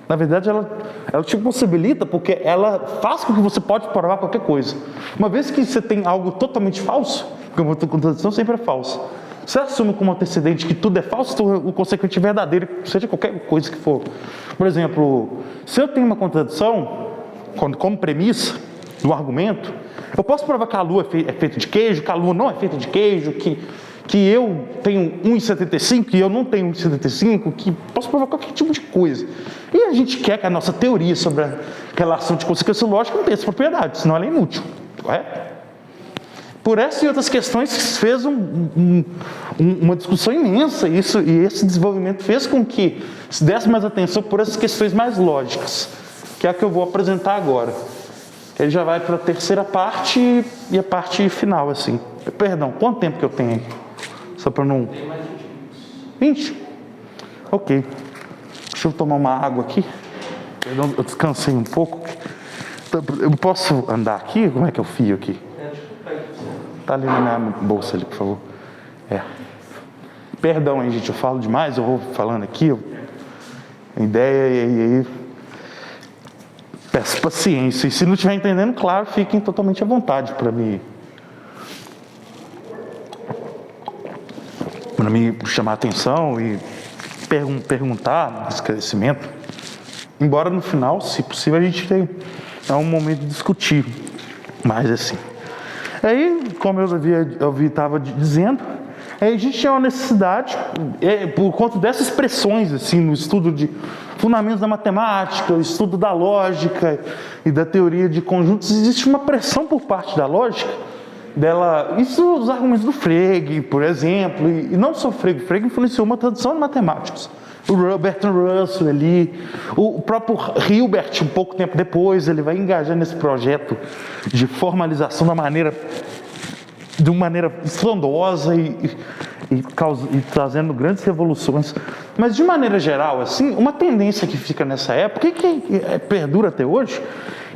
Na verdade, ela te possibilita porque ela faz com que você pode provar qualquer coisa. Uma vez que você tem algo totalmente falso, porque uma contradição sempre é falsa, você assume como antecedente que tudo é falso, então o consequente é verdadeiro, seja qualquer coisa que for. Por exemplo, se eu tenho uma contradição, como premissa do argumento, eu posso provar que a Lua é feita de queijo, que a Lua não é feita de queijo, que eu tenho 1,75 e eu não tenho 1,75, que posso provar qualquer tipo de coisa. E a gente quer que a nossa teoria sobre a relação de consequência lógica não tenha essa propriedade, senão ela é inútil, correto? Por essa e outras questões fez uma discussão imensa, e esse desenvolvimento fez com que se desse mais atenção por essas questões mais lógicas, que é a que eu vou apresentar agora. Ele já vai para a terceira parte e a parte final, assim. Perdão, quanto tempo que eu tenho aí? Só para não... Tem mais 20 minutos. 20? Ok. Deixa eu tomar uma água aqui. Eu descansei um pouco. Eu posso andar aqui? Como é que é o fio aqui? Tá ali na minha bolsa ali, por favor. Perdão aí, gente, eu falo demais, eu vou falando aqui, a ideia e aí peço paciência. E se não estiver entendendo, claro, fiquem totalmente à vontade para me chamar a atenção e perguntar, esclarecimento. Embora no final, se possível, a gente tenha um momento de discutir mais assim. Aí, como eu estava dizendo, aí a gente tinha uma necessidade, por conta dessas expressões, assim, no estudo de fundamentos da matemática, o estudo da lógica e da teoria de conjuntos, existe uma pressão por parte da lógica, isso os argumentos do Frege, por exemplo, e não só Frege influenciou uma tradução de matemáticos. O Bertrand Russell ali, o próprio Hilbert, um pouco tempo depois, ele vai engajar nesse projeto de formalização de uma maneira estrondosa e trazendo grandes revoluções. Mas, de maneira geral, assim, uma tendência que fica nessa época, e que perdura até hoje,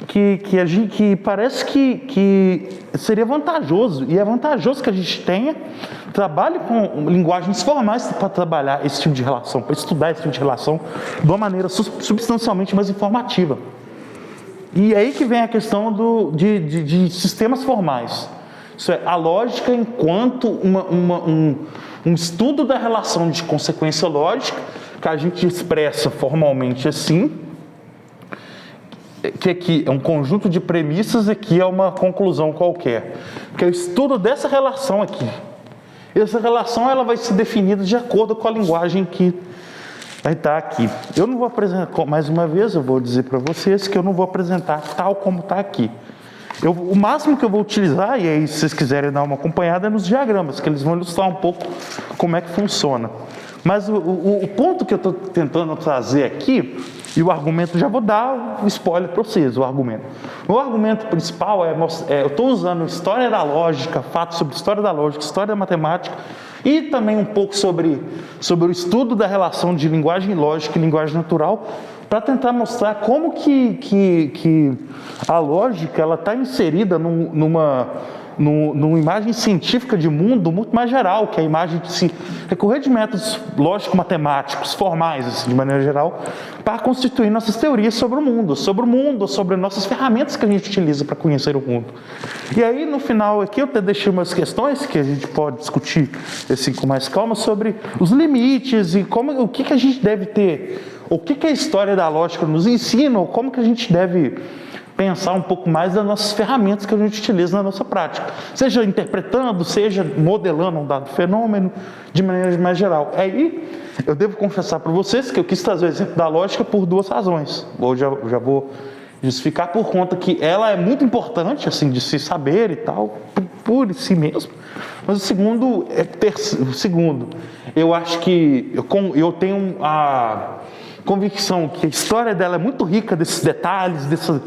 que parece que seria vantajoso, e é vantajoso que a gente tenha, trabalhe com linguagens formais para trabalhar esse tipo de relação, para estudar esse tipo de relação de uma maneira substancialmente mais informativa. E aí que vem a questão de sistemas formais. Isso é, a lógica enquanto um estudo da relação de consequência lógica, que a gente expressa formalmente assim, que aqui é um conjunto de premissas, aqui é uma conclusão qualquer, que é o estudo dessa relação aqui. Essa relação ela vai ser definida de acordo com a linguagem que vai estar aqui. Eu não vou apresentar, mais uma vez, eu vou dizer para vocês que eu não vou apresentar tal como está aqui. O máximo que eu vou utilizar, e aí se vocês quiserem dar uma acompanhada, é nos diagramas, que eles vão ilustrar um pouco como é que funciona. Mas o ponto que eu estou tentando trazer aqui, e o argumento, já vou dar um spoiler para vocês, o argumento principal eu estou usando história da lógica, fatos sobre história da lógica, história da matemática, e também um pouco sobre o estudo da relação de linguagem lógica e linguagem natural, para tentar mostrar como que a lógica está inserida numa imagem científica de mundo muito mais geral, que é a imagem de se recorrer de métodos lógico-matemáticos, formais, assim, de maneira geral, para constituir nossas teorias sobre o mundo, sobre nossas ferramentas que a gente utiliza para conhecer o mundo. E aí, no final aqui, eu até deixei umas questões que a gente pode discutir assim, com mais calma, sobre os limites e o que a gente deve ter, o que a história da lógica nos ensina, ou como que a gente deve pensar um pouco mais das nossas ferramentas que a gente utiliza na nossa prática, seja interpretando, seja modelando um dado fenômeno, de maneira mais geral. Aí, eu devo confessar para vocês que eu quis trazer o exemplo da lógica por duas razões. Eu já vou justificar por conta que ela é muito importante, assim, de se saber e tal, por si mesmo. Mas o segundo, eu acho que eu tenho a convicção que a história dela é muito rica desses detalhes, dessas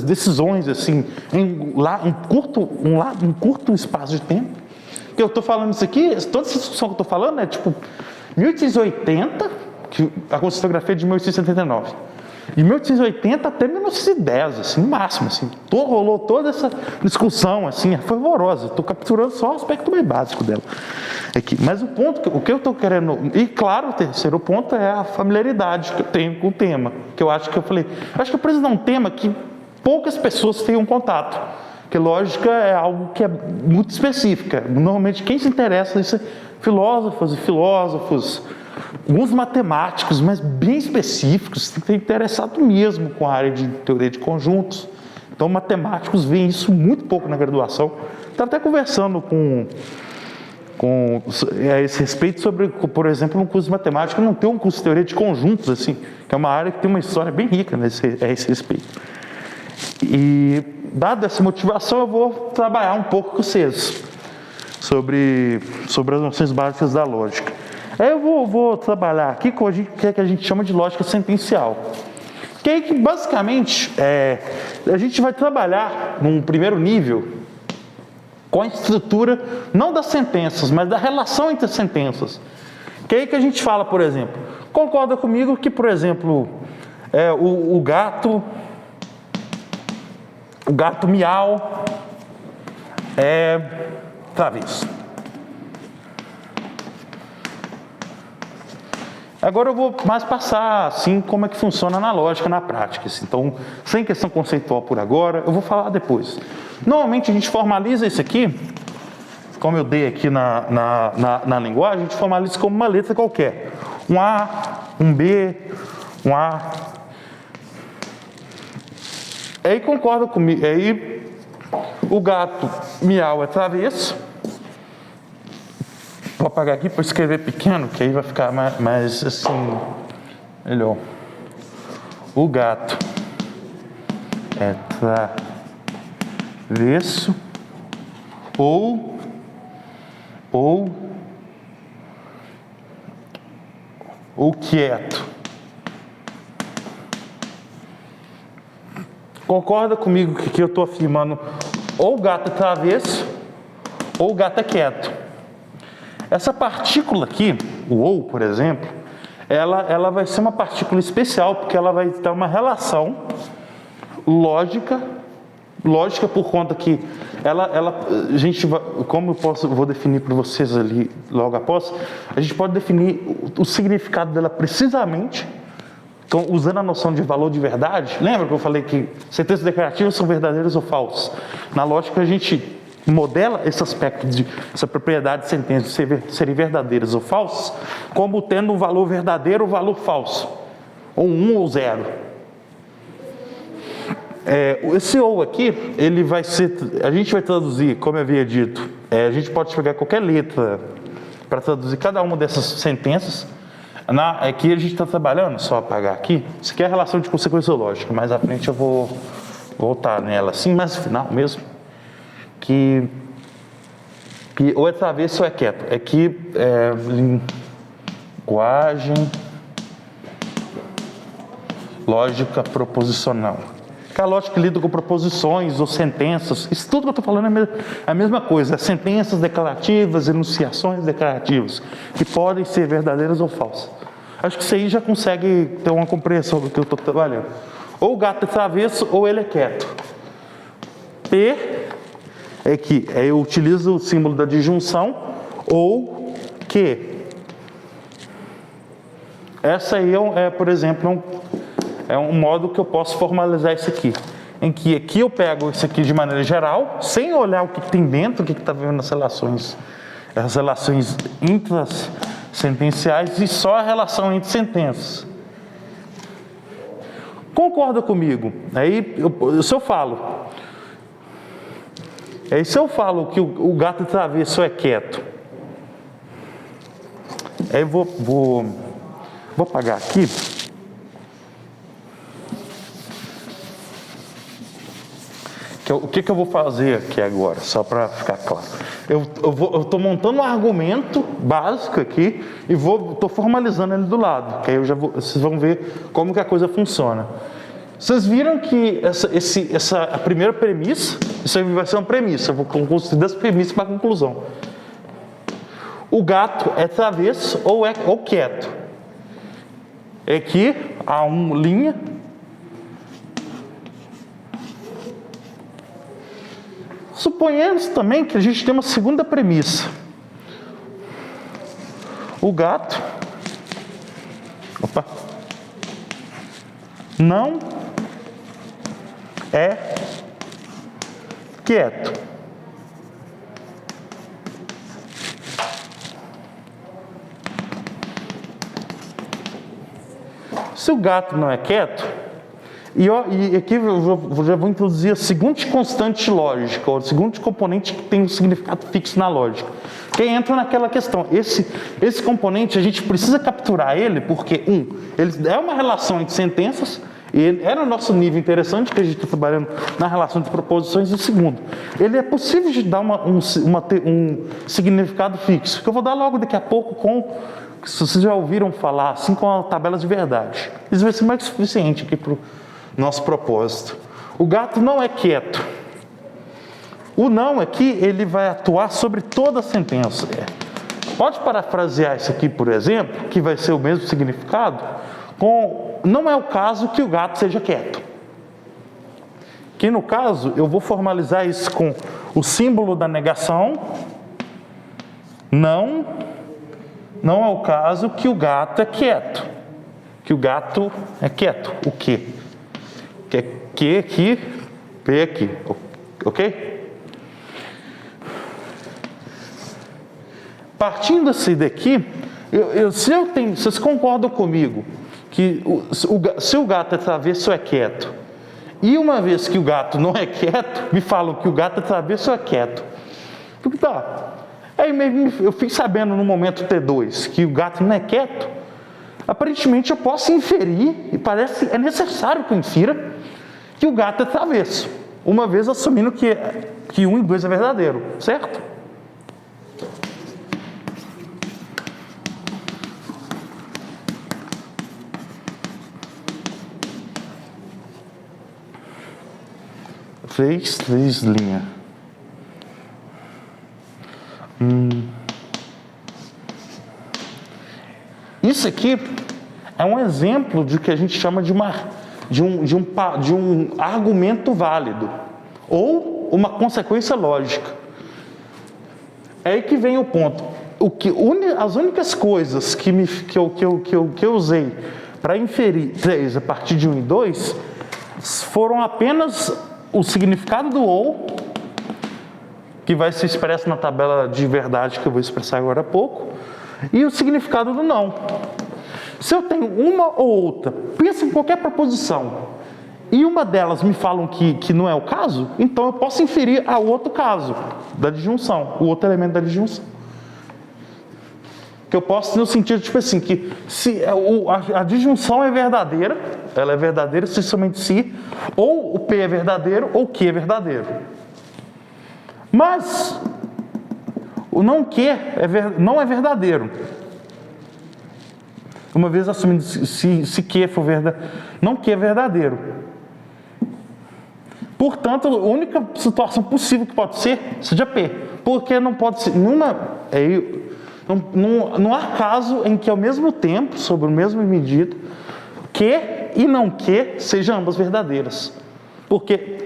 decisões, assim, em um curto espaço de tempo. Que eu estou falando isso aqui, toda essa discussão que eu estou falando é tipo 1880, que a constituição é de 1879. De 1880 até 1910, assim, no máximo, assim, rolou toda essa discussão, assim, foi horrorosa. Estou capturando só o aspecto mais básico dela aqui. Mas o que eu estou querendo, e claro, o terceiro ponto é a familiaridade que eu tenho com o tema, que eu acho que eu preciso dar um tema que poucas pessoas tenham contato, porque lógica é algo que é muito específica. Normalmente quem se interessa isso é filósofos, alguns matemáticos, mas bem específicos, tem que ter interessado mesmo com a área de teoria de conjuntos. Então, matemáticos veem isso muito pouco na graduação. Estava até conversando a esse respeito sobre, por exemplo, um curso de matemática não ter um curso de teoria de conjuntos, assim, que é uma área que tem uma história bem rica a esse respeito. E, dada essa motivação, eu vou trabalhar um pouco com vocês sobre as noções básicas da lógica. Aí eu vou trabalhar aqui com o que a gente chama de lógica sentencial. Que aí que basicamente a gente vai trabalhar num primeiro nível com a estrutura não das sentenças, mas da relação entre as sentenças. Que aí que a gente fala, por exemplo, concorda comigo que, por exemplo, o gato miau é travesso. Agora eu vou mais passar, assim, como é que funciona na lógica, na prática. Assim. Então, sem questão conceitual por agora, eu vou falar depois. Normalmente a gente formaliza isso aqui, como eu dei aqui na linguagem, a gente formaliza como uma letra qualquer. Um A, um B, um A. Aí concorda comigo, aí o gato miau é travesso. Vou apagar aqui para escrever pequeno, que aí vai ficar mais assim, melhor. O gato é travesso ou quieto. Concorda comigo que eu estou afirmando ou o gato é travesso ou o gato é quieto. Essa partícula aqui, o ou, por exemplo, ela vai ser uma partícula especial, porque ela vai ter uma relação lógica por conta que a gente vai, como vou definir para vocês ali logo após, a gente pode definir o significado dela precisamente, então, usando a noção de valor de verdade. Lembra que eu falei que sentenças declarativas são verdadeiras ou falsas? Na lógica, a gente modela esse aspecto de essa propriedade de sentenças serem verdadeiras ou falsas, como tendo um valor verdadeiro ou valor falso, ou 1 ou 0. Esse ou aqui, ele vai ser, a gente vai traduzir, como eu havia dito, a gente pode pegar qualquer letra para traduzir cada uma dessas sentenças. Aqui a gente está trabalhando, só apagar aqui, isso aqui é a relação de consequência lógica, mais à frente eu vou voltar nela assim, mas no final mesmo, que ou é travesso ou é quieto. Aqui é linguagem lógica proposicional. Que a lógica lida com proposições ou sentenças, isso tudo que eu estou falando é a mesma coisa, sentenças declarativas, enunciações declarativas, que podem ser verdadeiras ou falsas. Acho que isso aí já consegue ter uma compreensão do que eu estou trabalhando. Ou o gato é travesso ou ele é quieto. P é que eu utilizo o símbolo da disjunção, ou que. Essa aí por exemplo, é um modo que eu posso formalizar isso aqui. Em que aqui eu pego isso aqui de maneira geral, sem olhar o que tem dentro, o que está vendo nas relações, as relações intrasentenciais e só a relação entre sentenças. Concorda comigo? Aí, se eu falo que o gato travesso é quieto, aí eu vou apagar aqui. O que eu vou fazer aqui agora, só para ficar claro? Eu estou montando um argumento básico aqui e estou formalizando ele do lado, que aí vocês vão ver como que a coisa funciona. Vocês viram que a primeira premissa, isso aí vai ser uma premissa, eu vou construir das premissas para a conclusão. O gato é travesso ou quieto. Aqui há uma linha. Suponhamos também que a gente tem uma segunda premissa. O gato não é quieto. Se o gato não é quieto, e aqui eu já vou introduzir a seguinte constante lógica, ou o seguinte componente que tem um significado fixo na lógica, que entra naquela questão. Esse componente, a gente precisa capturar ele, porque, ele é uma relação entre sentenças, e era o nosso nível interessante, que a gente está trabalhando na relação de proposições, e segundo, ele é possível de dar um significado fixo, que eu vou dar logo daqui a pouco se vocês já ouviram falar, assim, com a tabela de verdade. Isso vai ser mais que suficiente aqui para o nosso propósito. O gato não é quieto. O não aqui, ele vai atuar sobre toda a sentença. Pode parafrasear isso aqui, por exemplo, que vai ser o mesmo significado, não é o caso que o gato seja quieto. Que no caso, eu vou formalizar isso com o símbolo da negação. Não é o caso que o gato é quieto. Que o gato é quieto. O quê? Que aqui, P aqui. Ok? Partindo assim daqui, vocês concordam comigo que se o gato é travesso ou é quieto, e uma vez que o gato não é quieto, me falam que o gato é travesso ou é quieto. Porque tá. Aí eu fico sabendo no momento T2 que o gato não é quieto, aparentemente eu posso inferir, e é necessário que eu infira, que o gato é travesso, uma vez assumindo que 1 e 2 é verdadeiro, certo? Três linhas. Isso aqui é um exemplo de que a gente chama de um argumento válido ou uma consequência lógica. É aí que vem o ponto. As únicas coisas que eu usei para inferir 3 a partir de 1 e 2 foram apenas o significado do ou, que vai ser expresso na tabela de verdade que eu vou expressar agora há pouco, e o significado do não. Se eu tenho uma ou outra, pensa em qualquer proposição, e uma delas me falam que não é o caso, então eu posso inferir a outro caso da disjunção, o outro elemento da disjunção. Que eu posso no sentido, tipo assim, que se a disjunção é verdadeira, ela é verdadeira se somente se, ou o P é verdadeiro, ou o Q é verdadeiro. Mas o não Q não é verdadeiro. Uma vez assumindo se Q for verdadeiro, não Q é verdadeiro. Portanto, a única situação possível que pode ser seja P, porque não pode ser não há caso em que ao mesmo tempo, sobre o mesmo medida, Q e não Q sejam ambas verdadeiras. Porque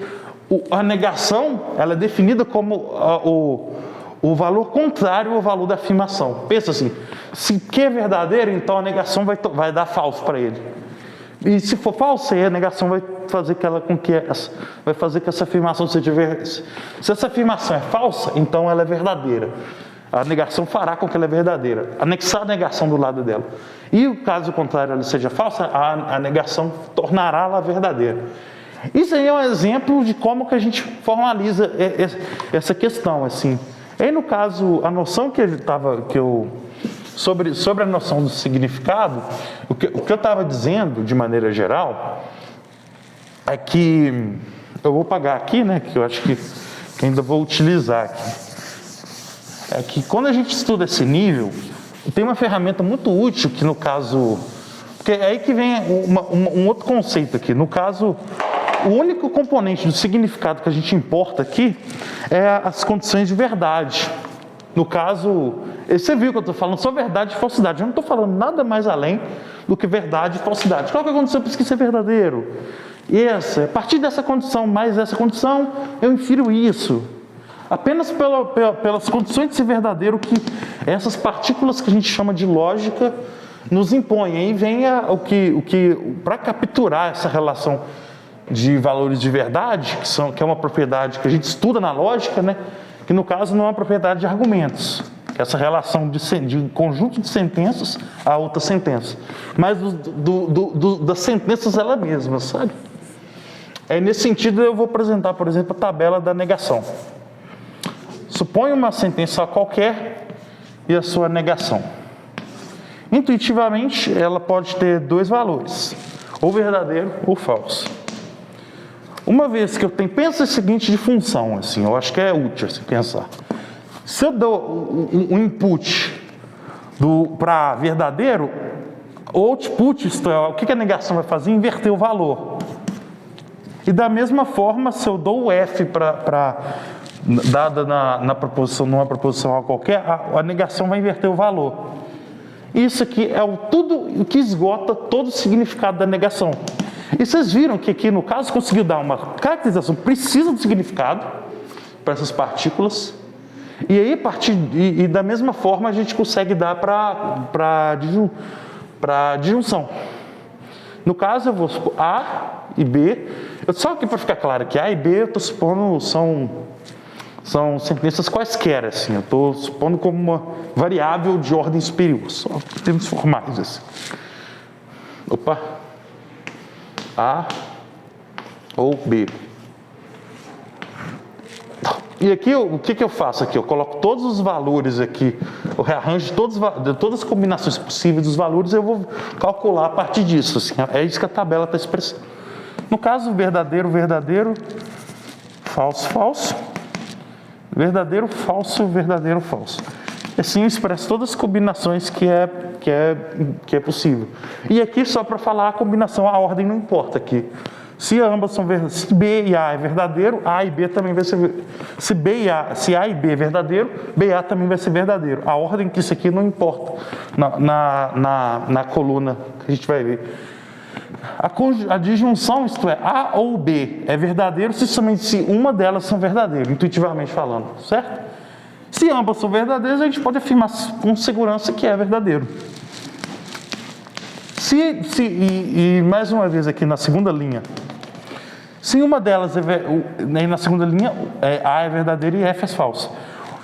a negação ela é definida como o valor contrário ao valor da afirmação. Pensa assim, se Q é verdadeiro, então a negação vai dar falso para ele. E se for falso, a negação vai fazer que essa afirmação seja verdadeira. Se essa afirmação é falsa, então ela é verdadeira. A negação fará com que ela é verdadeira. Anexar a negação do lado dela. E o caso contrário ela seja falsa, a negação tornará ela verdadeira. Isso aí é um exemplo de como que a gente formaliza essa questão, assim. Aí no caso, a noção sobre a noção do significado, o que eu estava dizendo de maneira geral é que eu vou pagar aqui, né? Que eu acho que ainda vou utilizar aqui. É que quando a gente estuda esse nível, tem uma ferramenta muito útil que no caso... Porque é aí que vem um outro conceito aqui. No caso, o único componente do significado que a gente importa aqui é as condições de verdade. No caso, você viu que eu estou falando só verdade e falsidade. Eu não estou falando nada mais além do que verdade e falsidade. Qual que é a condição para isso ser verdadeiro? A partir dessa condição, mais essa condição, eu infiro isso. Apenas pelas condições de ser verdadeiro que essas partículas que a gente chama de lógica nos impõem. Aí vem para capturar essa relação de valores de verdade, que é uma propriedade que a gente estuda na lógica, né? Que no caso não é uma propriedade de argumentos, essa relação de conjunto de sentenças a outra sentença, mas das sentenças ela mesma, sabe? Nesse sentido eu vou apresentar, por exemplo, a tabela da negação. Suponha uma sentença qualquer e a sua negação. Intuitivamente, ela pode ter 2 valores, ou verdadeiro ou falso. Uma vez que eu tenho, pensa o seguinte de função, assim, eu acho que é útil assim, pensar. Se eu dou um input para verdadeiro, o output, isto é, o que a negação vai fazer? Inverter o valor. E da mesma forma, se eu dou o F dada numa proposição qualquer, a negação vai inverter o valor. Isso aqui é tudo o que esgota todo o significado da negação. E vocês viram que aqui, no caso, conseguiu dar uma caracterização precisa do significado para essas partículas. E aí, da mesma forma, a gente consegue dar para disjunção. No caso, eu vou supor A e B. Só aqui para ficar claro que A e B eu estou supondo são sentenças quaisquer, assim. Eu estou supondo como uma variável de ordem superior, só termos formais, assim. Opa! A ou B. E aqui, o que eu faço aqui? Eu coloco todos os valores aqui, eu rearranjo todas as combinações possíveis dos valores, eu vou calcular a partir disso, assim. É isso que a tabela está expressando. No caso, verdadeiro, verdadeiro, falso, falso. Verdadeiro, falso, verdadeiro, falso. Assim eu expresso todas as combinações que é possível. E aqui só para falar a combinação, a ordem não importa aqui. Se ambas são verdadeiras, se B e A é verdadeiro, A e B também vai ser. Se A e B é verdadeiro, B e A também vai ser verdadeiro. A ordem que isso aqui não importa na coluna que a gente vai ver. A disjunção, isto é, A ou B, é verdadeiro somente se uma delas são verdadeiras, intuitivamente falando, certo? Se ambas são verdadeiras, a gente pode afirmar com segurança que é verdadeiro. E mais uma vez aqui na segunda linha, se uma delas na segunda linha, A é verdadeiro e F é falso.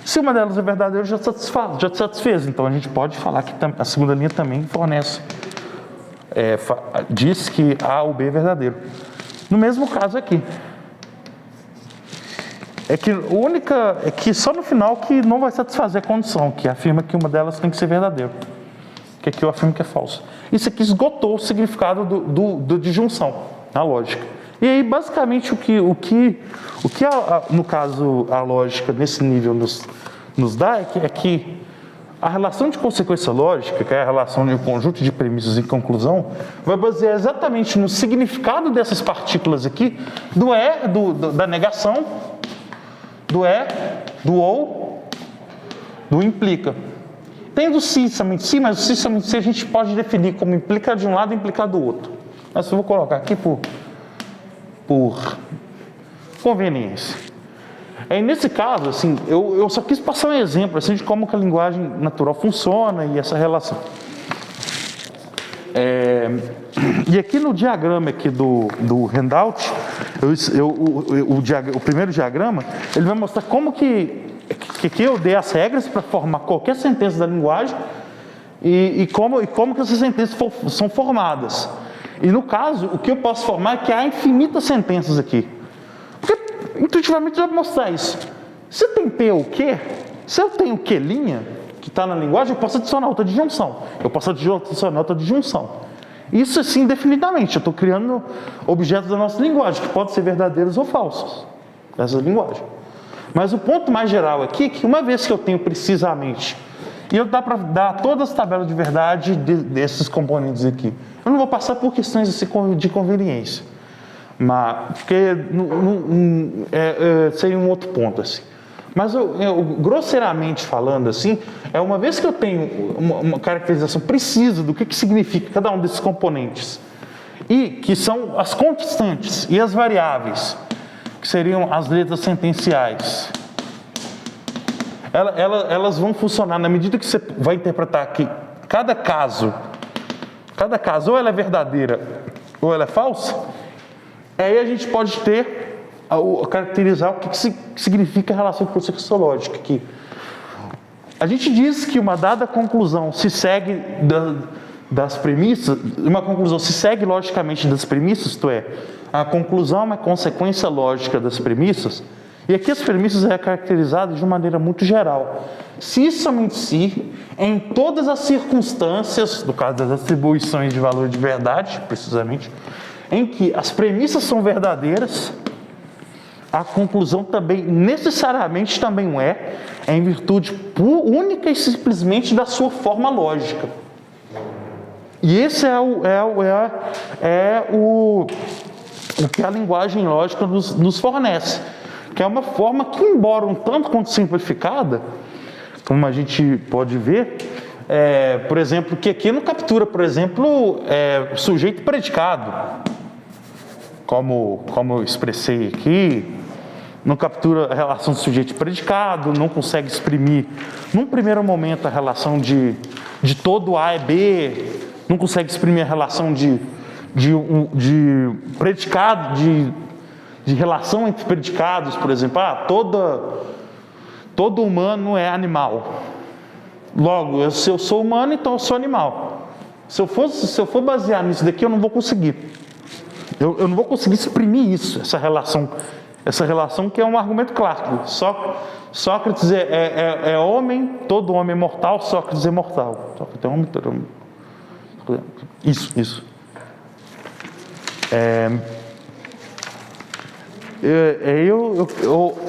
Se uma delas é verdadeira, já satisfez. Então a gente pode falar que a segunda linha também fornece, diz que A ou B é verdadeiro. No mesmo caso aqui. É que só no final que não vai satisfazer a condição, que afirma que uma delas tem que ser verdadeira. Que aqui eu afirmo que é falso. Isso aqui esgotou o significado do disjunção, na lógica. E aí, basicamente, no caso, a lógica nesse nível nos dá é que a relação de consequência lógica, que é a relação de um conjunto de premissas e conclusão, vai basear exatamente no significado dessas partículas aqui, da negação, do do ou, do implica. Tem do se, somente se, mas o se, somente se a gente pode definir como implica de um lado e implica do outro. Mas eu vou colocar aqui por conveniência. Aí nesse caso, assim, eu só quis passar um exemplo assim, de como que a linguagem natural funciona e essa relação. E aqui no diagrama aqui do handout, o primeiro diagrama, ele vai mostrar como que eu dei as regras para formar qualquer sentença da linguagem e como que essas sentenças são formadas. E no caso, o que eu posso formar é que há infinitas sentenças aqui. Porque intuitivamente eu vou mostrar isso. Se tem P ou Q, se eu tenho Q', que está na linguagem, eu posso adicionar outra disjunção. Eu posso adicionar outra disjunção. Isso assim, indefinidamente. Eu estou criando objetos da nossa linguagem, que podem ser verdadeiros ou falsos. Essa linguagem. Mas o ponto mais geral aqui é que uma vez que eu tenho precisamente, e eu dá para dar todas as tabelas de verdade desses componentes aqui. Eu não vou passar por questões assim, de conveniência, mas porque seria um outro ponto assim. Mas grosseiramente falando assim, uma vez que eu tenho uma caracterização precisa do que significa cada um desses componentes, e que são as constantes e as variáveis, que seriam as letras sentenciais, elas vão funcionar na medida que você vai interpretar que cada caso ou ela é verdadeira ou ela é falsa. Aí a gente pode caracterizar o que significa a relação processológica aqui. A gente diz que uma dada conclusão se segue das premissas, uma conclusão se segue logicamente das premissas, isto é, a conclusão é uma consequência lógica das premissas, e aqui as premissas é caracterizada de uma maneira muito geral. Se somente se, em todas as circunstâncias, no caso das atribuições de valor de verdade, precisamente, em que as premissas são verdadeiras, a conclusão também, necessariamente também em virtude única e simplesmente da sua forma lógica. E esse o que a linguagem lógica nos fornece, que é uma forma que, embora um tanto quanto simplificada, como a gente pode ver, por exemplo, que aqui não captura, por exemplo, sujeito e predicado, como eu expressei aqui, não captura a relação de sujeito e predicado, não consegue exprimir, num primeiro momento, a relação de todo A é B, não consegue exprimir a relação de predicado, de relação entre predicados, por exemplo, todo humano é animal. Logo, se eu sou humano, então eu sou animal. Se eu for basear nisso daqui, eu não vou conseguir. Eu não vou conseguir exprimir isso, essa relação que é um argumento clássico. Sócrates é homem, todo homem é mortal, Sócrates é mortal. Sócrates é homem, todo homem. Isso.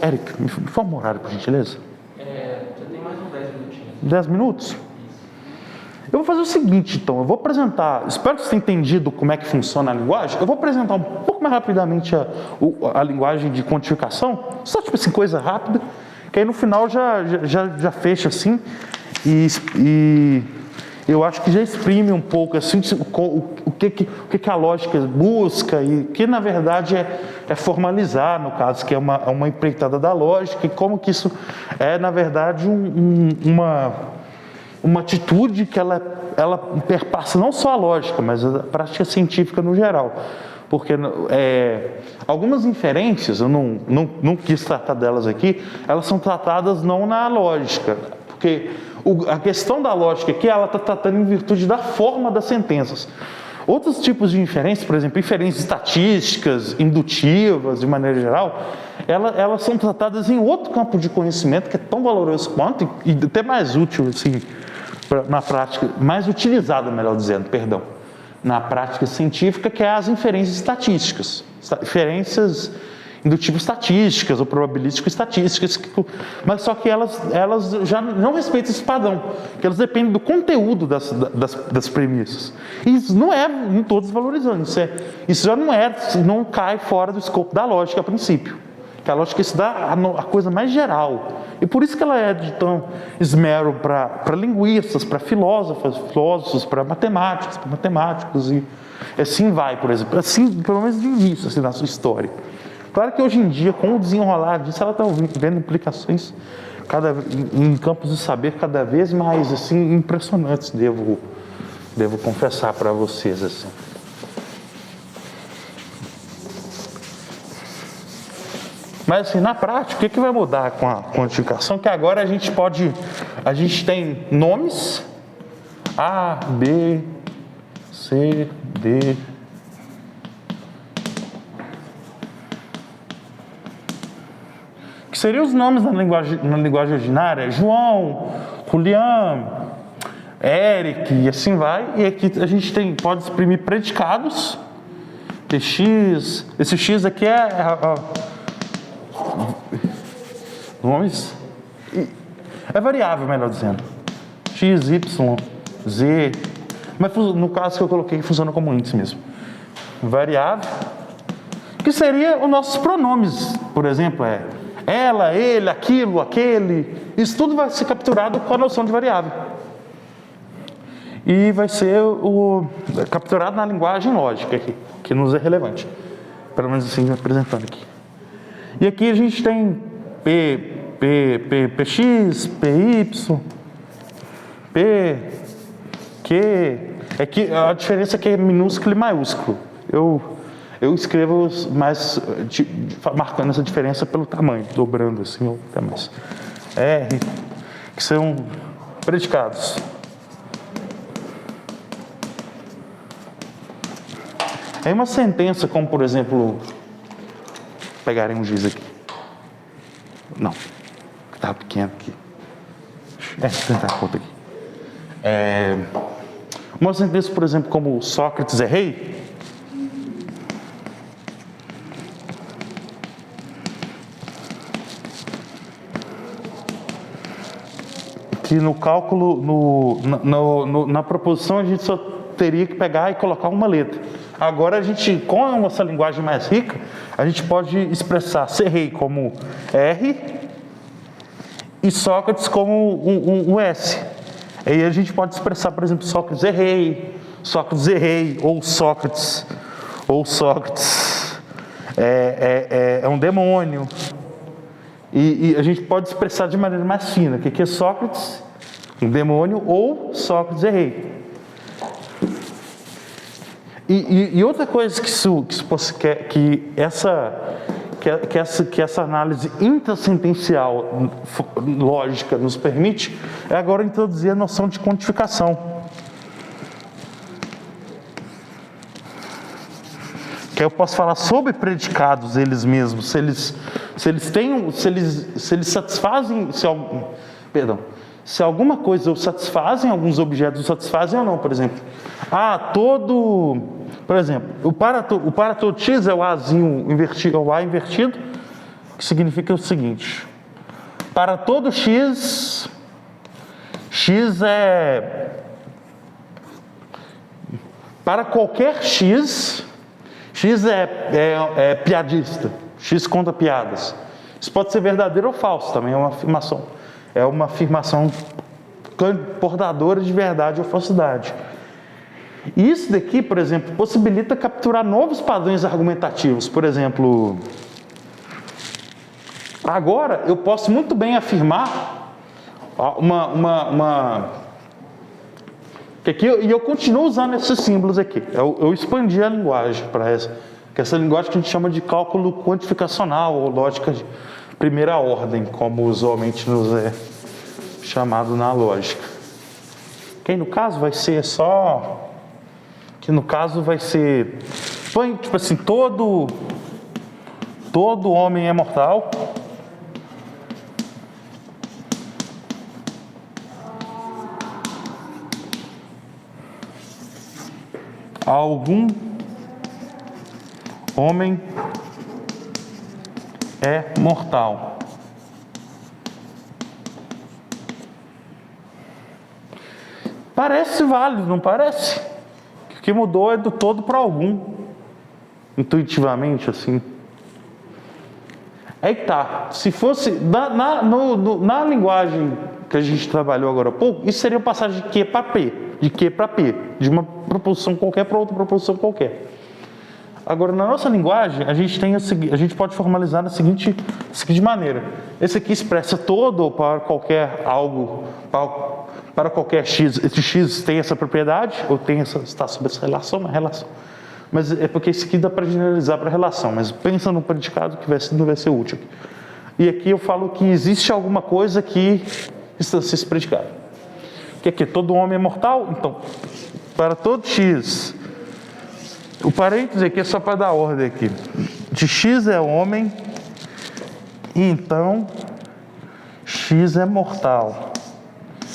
Eric, me informa o horário, por gentileza.
Você tem mais uns 10 minutinhos.
10 minutos? Eu vou fazer o seguinte, então, eu vou apresentar, espero que você tenha entendido como é que funciona a linguagem, eu vou apresentar um pouco mais rapidamente a linguagem de quantificação, só tipo assim, coisa rápida, que aí no final já fecha assim, e eu acho que já exprime um pouco assim, o que a lógica busca, e que na verdade é formalizar, no caso, que é uma empreitada da lógica, e como que isso é na verdade uma atitude que ela perpassa não só a lógica, mas a prática científica no geral. Porque algumas inferências, eu não quis tratar delas aqui, elas são tratadas não na lógica, porque a questão da lógica aqui, ela está tratando em virtude da forma das sentenças. Outros tipos de inferências, por exemplo, inferências estatísticas, indutivas, de maneira geral, elas são tratadas em outro campo de conhecimento que é tão valoroso quanto, e até mais útil, assim, na prática, mais utilizado, melhor dizendo, perdão, na prática científica, que é as inferências estatísticas, inferências indutivas estatísticas ou probabilístico-estatísticas, mas só que elas já não respeitam esse padrão, que elas dependem do conteúdo das premissas. E isso não é em todos valorizando, isso já não cai fora do escopo da lógica a princípio. Que a lógica estuda a coisa mais geral. E por isso que ela é de tão esmero para linguistas, para filósofos, para matemáticos, e assim vai, por exemplo. Assim, pelo menos de início, assim, na sua história. Claro que hoje em dia, com o desenrolar disso, ela está vendo implicações em campos de saber cada vez mais assim, impressionantes, devo confessar para vocês. Assim. Mas assim, na prática, o que vai mudar com a quantificação? Que agora a gente tem nomes A, B, C, D. Que seriam os nomes na linguagem ordinária: João, Julián, Eric, e assim vai. E aqui a gente pode exprimir predicados, TX. Esse X aqui nomes, é variável, melhor dizendo, X, Y, Z, mas no caso que eu coloquei funciona como índice mesmo, variável, que seria os nossos pronomes, por exemplo, ela, ele, aquilo, aquele, isso tudo vai ser capturado com a noção de variável, e vai ser capturado na linguagem lógica aqui, que nos é relevante, pelo menos assim, apresentando aqui. E aqui a gente tem PX, PY, P, Q. É que a diferença aqui é minúsculo e maiúsculo. Eu escrevo mais marcando essa diferença pelo tamanho, dobrando assim, ou até mais. R, que são predicados. Aí uma sentença como, por exemplo, pegarem um giz aqui. Não, estava pequeno aqui. Vou tentar a conta aqui. Uma sentença, por exemplo, como Sócrates é rei. Que no cálculo, na proposição, a gente só teria que pegar e colocar uma letra. Agora, com essa linguagem mais rica, a gente pode expressar ser rei como R e Sócrates como um S. Aí a gente pode expressar, por exemplo, Sócrates é rei, ou Sócrates é um demônio. E a gente pode expressar de maneira mais fina, que é Sócrates, um demônio, ou Sócrates é rei. E outra coisa que essa análise intrasentencial lógica nos permite é agora introduzir a noção de quantificação. Que eu posso falar sobre predicados eles mesmos, se eles satisfazem, se alguma coisa os satisfazem, alguns objetos os satisfazem ou não, por exemplo. Por exemplo, o para todo X é o Azinho invertido, é o A invertido, que significa o seguinte: para todo X é para qualquer X, X é piadista, X conta piadas. Isso pode ser verdadeiro ou falso, também é uma afirmação. É uma afirmação portadora de verdade ou falsidade. E isso daqui, por exemplo, possibilita capturar novos padrões argumentativos. Por exemplo, agora eu posso muito bem afirmar e eu continuo usando esses símbolos aqui. Eu expandi a linguagem para essa linguagem que a gente chama de cálculo quantificacional ou lógica de primeira ordem, como usualmente nos é chamado na lógica. Que no caso vai ser só... tipo assim, todo homem é mortal. Algum homem é mortal. Parece válido, não parece? O que mudou é do todo para algum. Intuitivamente, assim. Aí tá. Se fosse na linguagem que a gente trabalhou agora há pouco, isso seria passar de Q para P. De Q para P. De uma proposição qualquer para outra proposição qualquer. Agora, na nossa linguagem, a gente pode formalizar da seguinte maneira. Esse aqui expressa todo para qualquer algo, para qualquer X. Esse X tem essa propriedade, ou está sob essa relação, uma relação. Mas é porque isso aqui dá para generalizar para relação, mas pensa no predicado que não vai ser útil. E aqui eu falo que existe alguma coisa que instancia esse predicado. Que aqui, todo homem é mortal? Então, para todo X... O parênteses aqui é só para dar ordem aqui. De X é homem, e então X é mortal.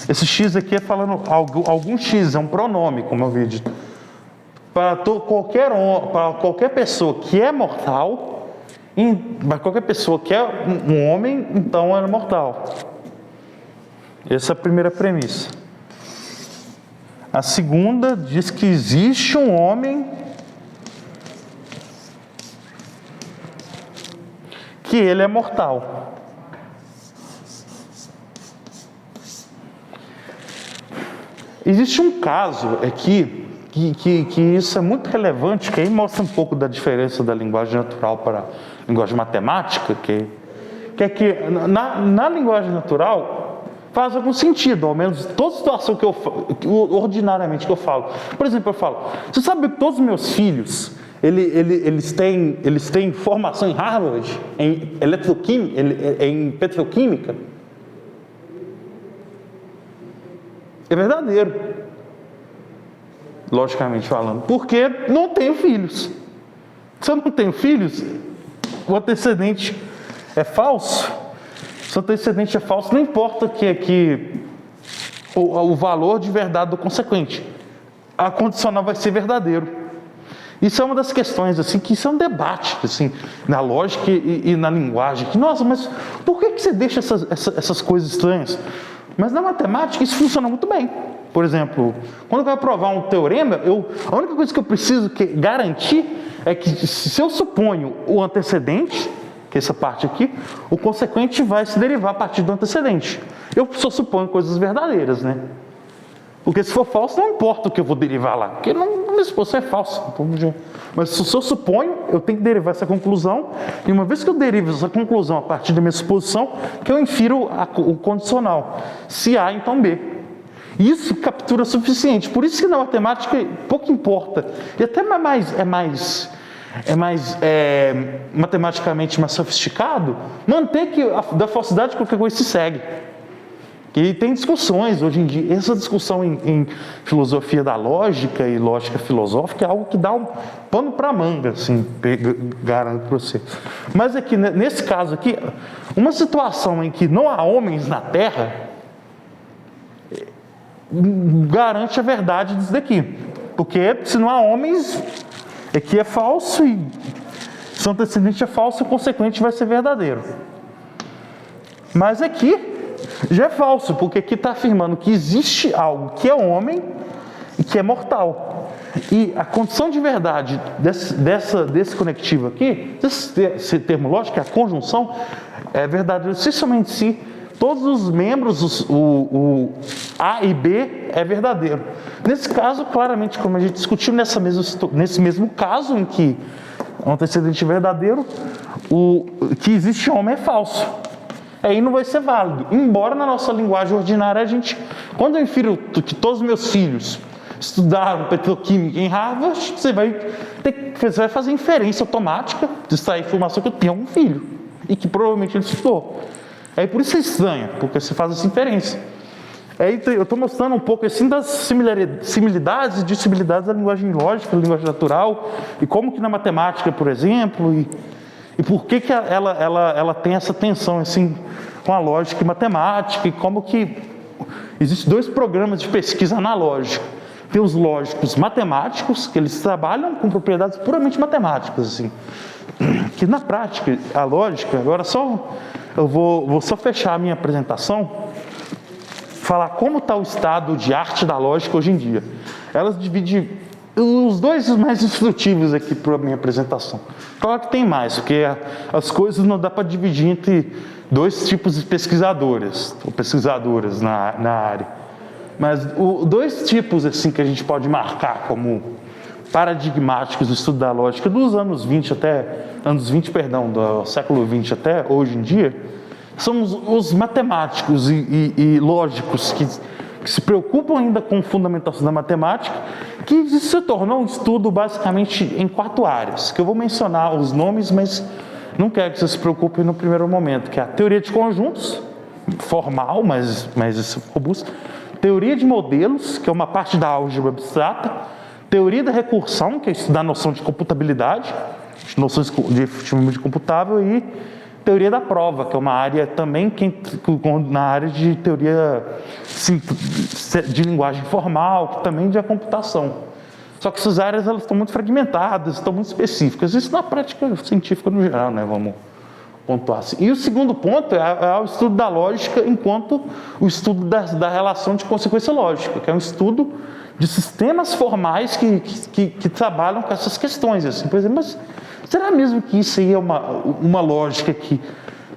Esse X aqui é falando algum X, é um pronome, como eu vi dito. Para qualquer pessoa que é mortal, para qualquer pessoa que é um homem, então é mortal. Essa é a primeira premissa. A segunda diz que existe um homem que ele é mortal. Existe um caso aqui que isso é muito relevante, que aí mostra um pouco da diferença da linguagem natural para a linguagem matemática, que é que na linguagem natural faz algum sentido, ao menos toda situação ordinariamente que eu falo. Por exemplo, eu falo, você sabe que todos os meus filhos... Eles têm formação em Harvard, em eletroquímica, em petroquímica. É verdadeiro, logicamente falando, porque não tenho filhos. Se eu não tenho filhos, o antecedente é falso. Se o antecedente é falso, não importa que o valor de verdade do consequente. A condicional vai ser verdadeiro. Isso é uma das questões, assim, que isso é um debate, assim, na lógica e na linguagem. Que, nossa, mas por que você deixa essas coisas estranhas? Mas na matemática isso funciona muito bem. Por exemplo, quando eu quero provar um teorema, a única coisa que eu preciso garantir é que se eu suponho o antecedente, que é essa parte aqui, o consequente vai se derivar a partir do antecedente. Eu só suponho coisas verdadeiras, né? Porque se for falso, não importa o que eu vou derivar lá. Porque minha suposição é falsa. Mas se eu suponho, eu tenho que derivar essa conclusão. E uma vez que eu derivo essa conclusão a partir da minha suposição, que eu infiro o condicional. Se A, então B. Isso captura o suficiente. Por isso que na matemática pouco importa. E até matematicamente mais sofisticado, manter que da falsidade qualquer coisa se segue. E tem discussões hoje em dia. Essa discussão em filosofia da lógica e lógica filosófica é algo que dá um pano para manga, assim, garanto para você. Mas aqui, nesse caso aqui, uma situação em que não há homens na Terra garante a verdade disso daqui. Porque se não há homens, aqui é falso, e se o antecedente é falso, o consequente vai ser verdadeiro. Mas aqui já é falso, porque aqui está afirmando que existe algo que é homem e que é mortal. E a condição de verdade desse conectivo aqui, esse termo lógico, é a conjunção, é verdadeiro se somente se todos os membros, o A e B é verdadeiro. Nesse caso, claramente, como a gente discutiu nesse mesmo caso em que o antecedente é verdadeiro, o que existe homem é falso. Aí não vai ser válido. Embora na nossa linguagem ordinária, quando eu infiro que todos os meus filhos estudaram petroquímica em Harvard, você vai fazer inferência automática de sair informação que eu tenho um filho e que provavelmente ele estudou. Aí por isso é estranho, porque você faz essa inferência. Aí eu estou mostrando um pouco assim das similitudes e dissimilaridades da linguagem lógica, da linguagem natural, e como que na matemática, por exemplo, e por que ela tem essa tensão assim com a lógica e matemática, e como que existem dois programas de pesquisa analógica. Tem os lógicos matemáticos, que eles trabalham com propriedades puramente matemáticas, assim, que na prática, a lógica, agora eu vou só fechar a minha apresentação, falar como está o estado de arte da lógica hoje em dia. Elas dividem os dois mais instrutivos aqui para a minha apresentação. Claro que tem mais, porque as coisas não dá para dividir entre dois tipos de pesquisadores ou pesquisadoras na área. Mas dois tipos assim que a gente pode marcar como paradigmáticos do estudo da lógica dos anos 20 do século 20 até hoje em dia, são os matemáticos e lógicos que se preocupam ainda com fundamentação da matemática, que se tornou um estudo basicamente em 4 áreas, que eu vou mencionar os nomes, mas não quero que vocês se preocupem no primeiro momento, que é a teoria de conjuntos, formal, mas robusta, teoria de modelos, que é uma parte da álgebra abstrata, teoria da recursão, que é estudar a noção de computabilidade, noções de computável, e teoria da prova, que é uma área também na área de teoria de linguagem formal, que também é computação. Só que essas áreas elas estão muito fragmentadas, estão muito específicas. Isso na prática científica no geral, né? Vamos pontuar assim. E o segundo ponto é o estudo da lógica enquanto o estudo da relação de consequência lógica, que é um estudo de sistemas formais que trabalham com essas questões. Assim, por exemplo, mas será mesmo que isso aí é uma lógica que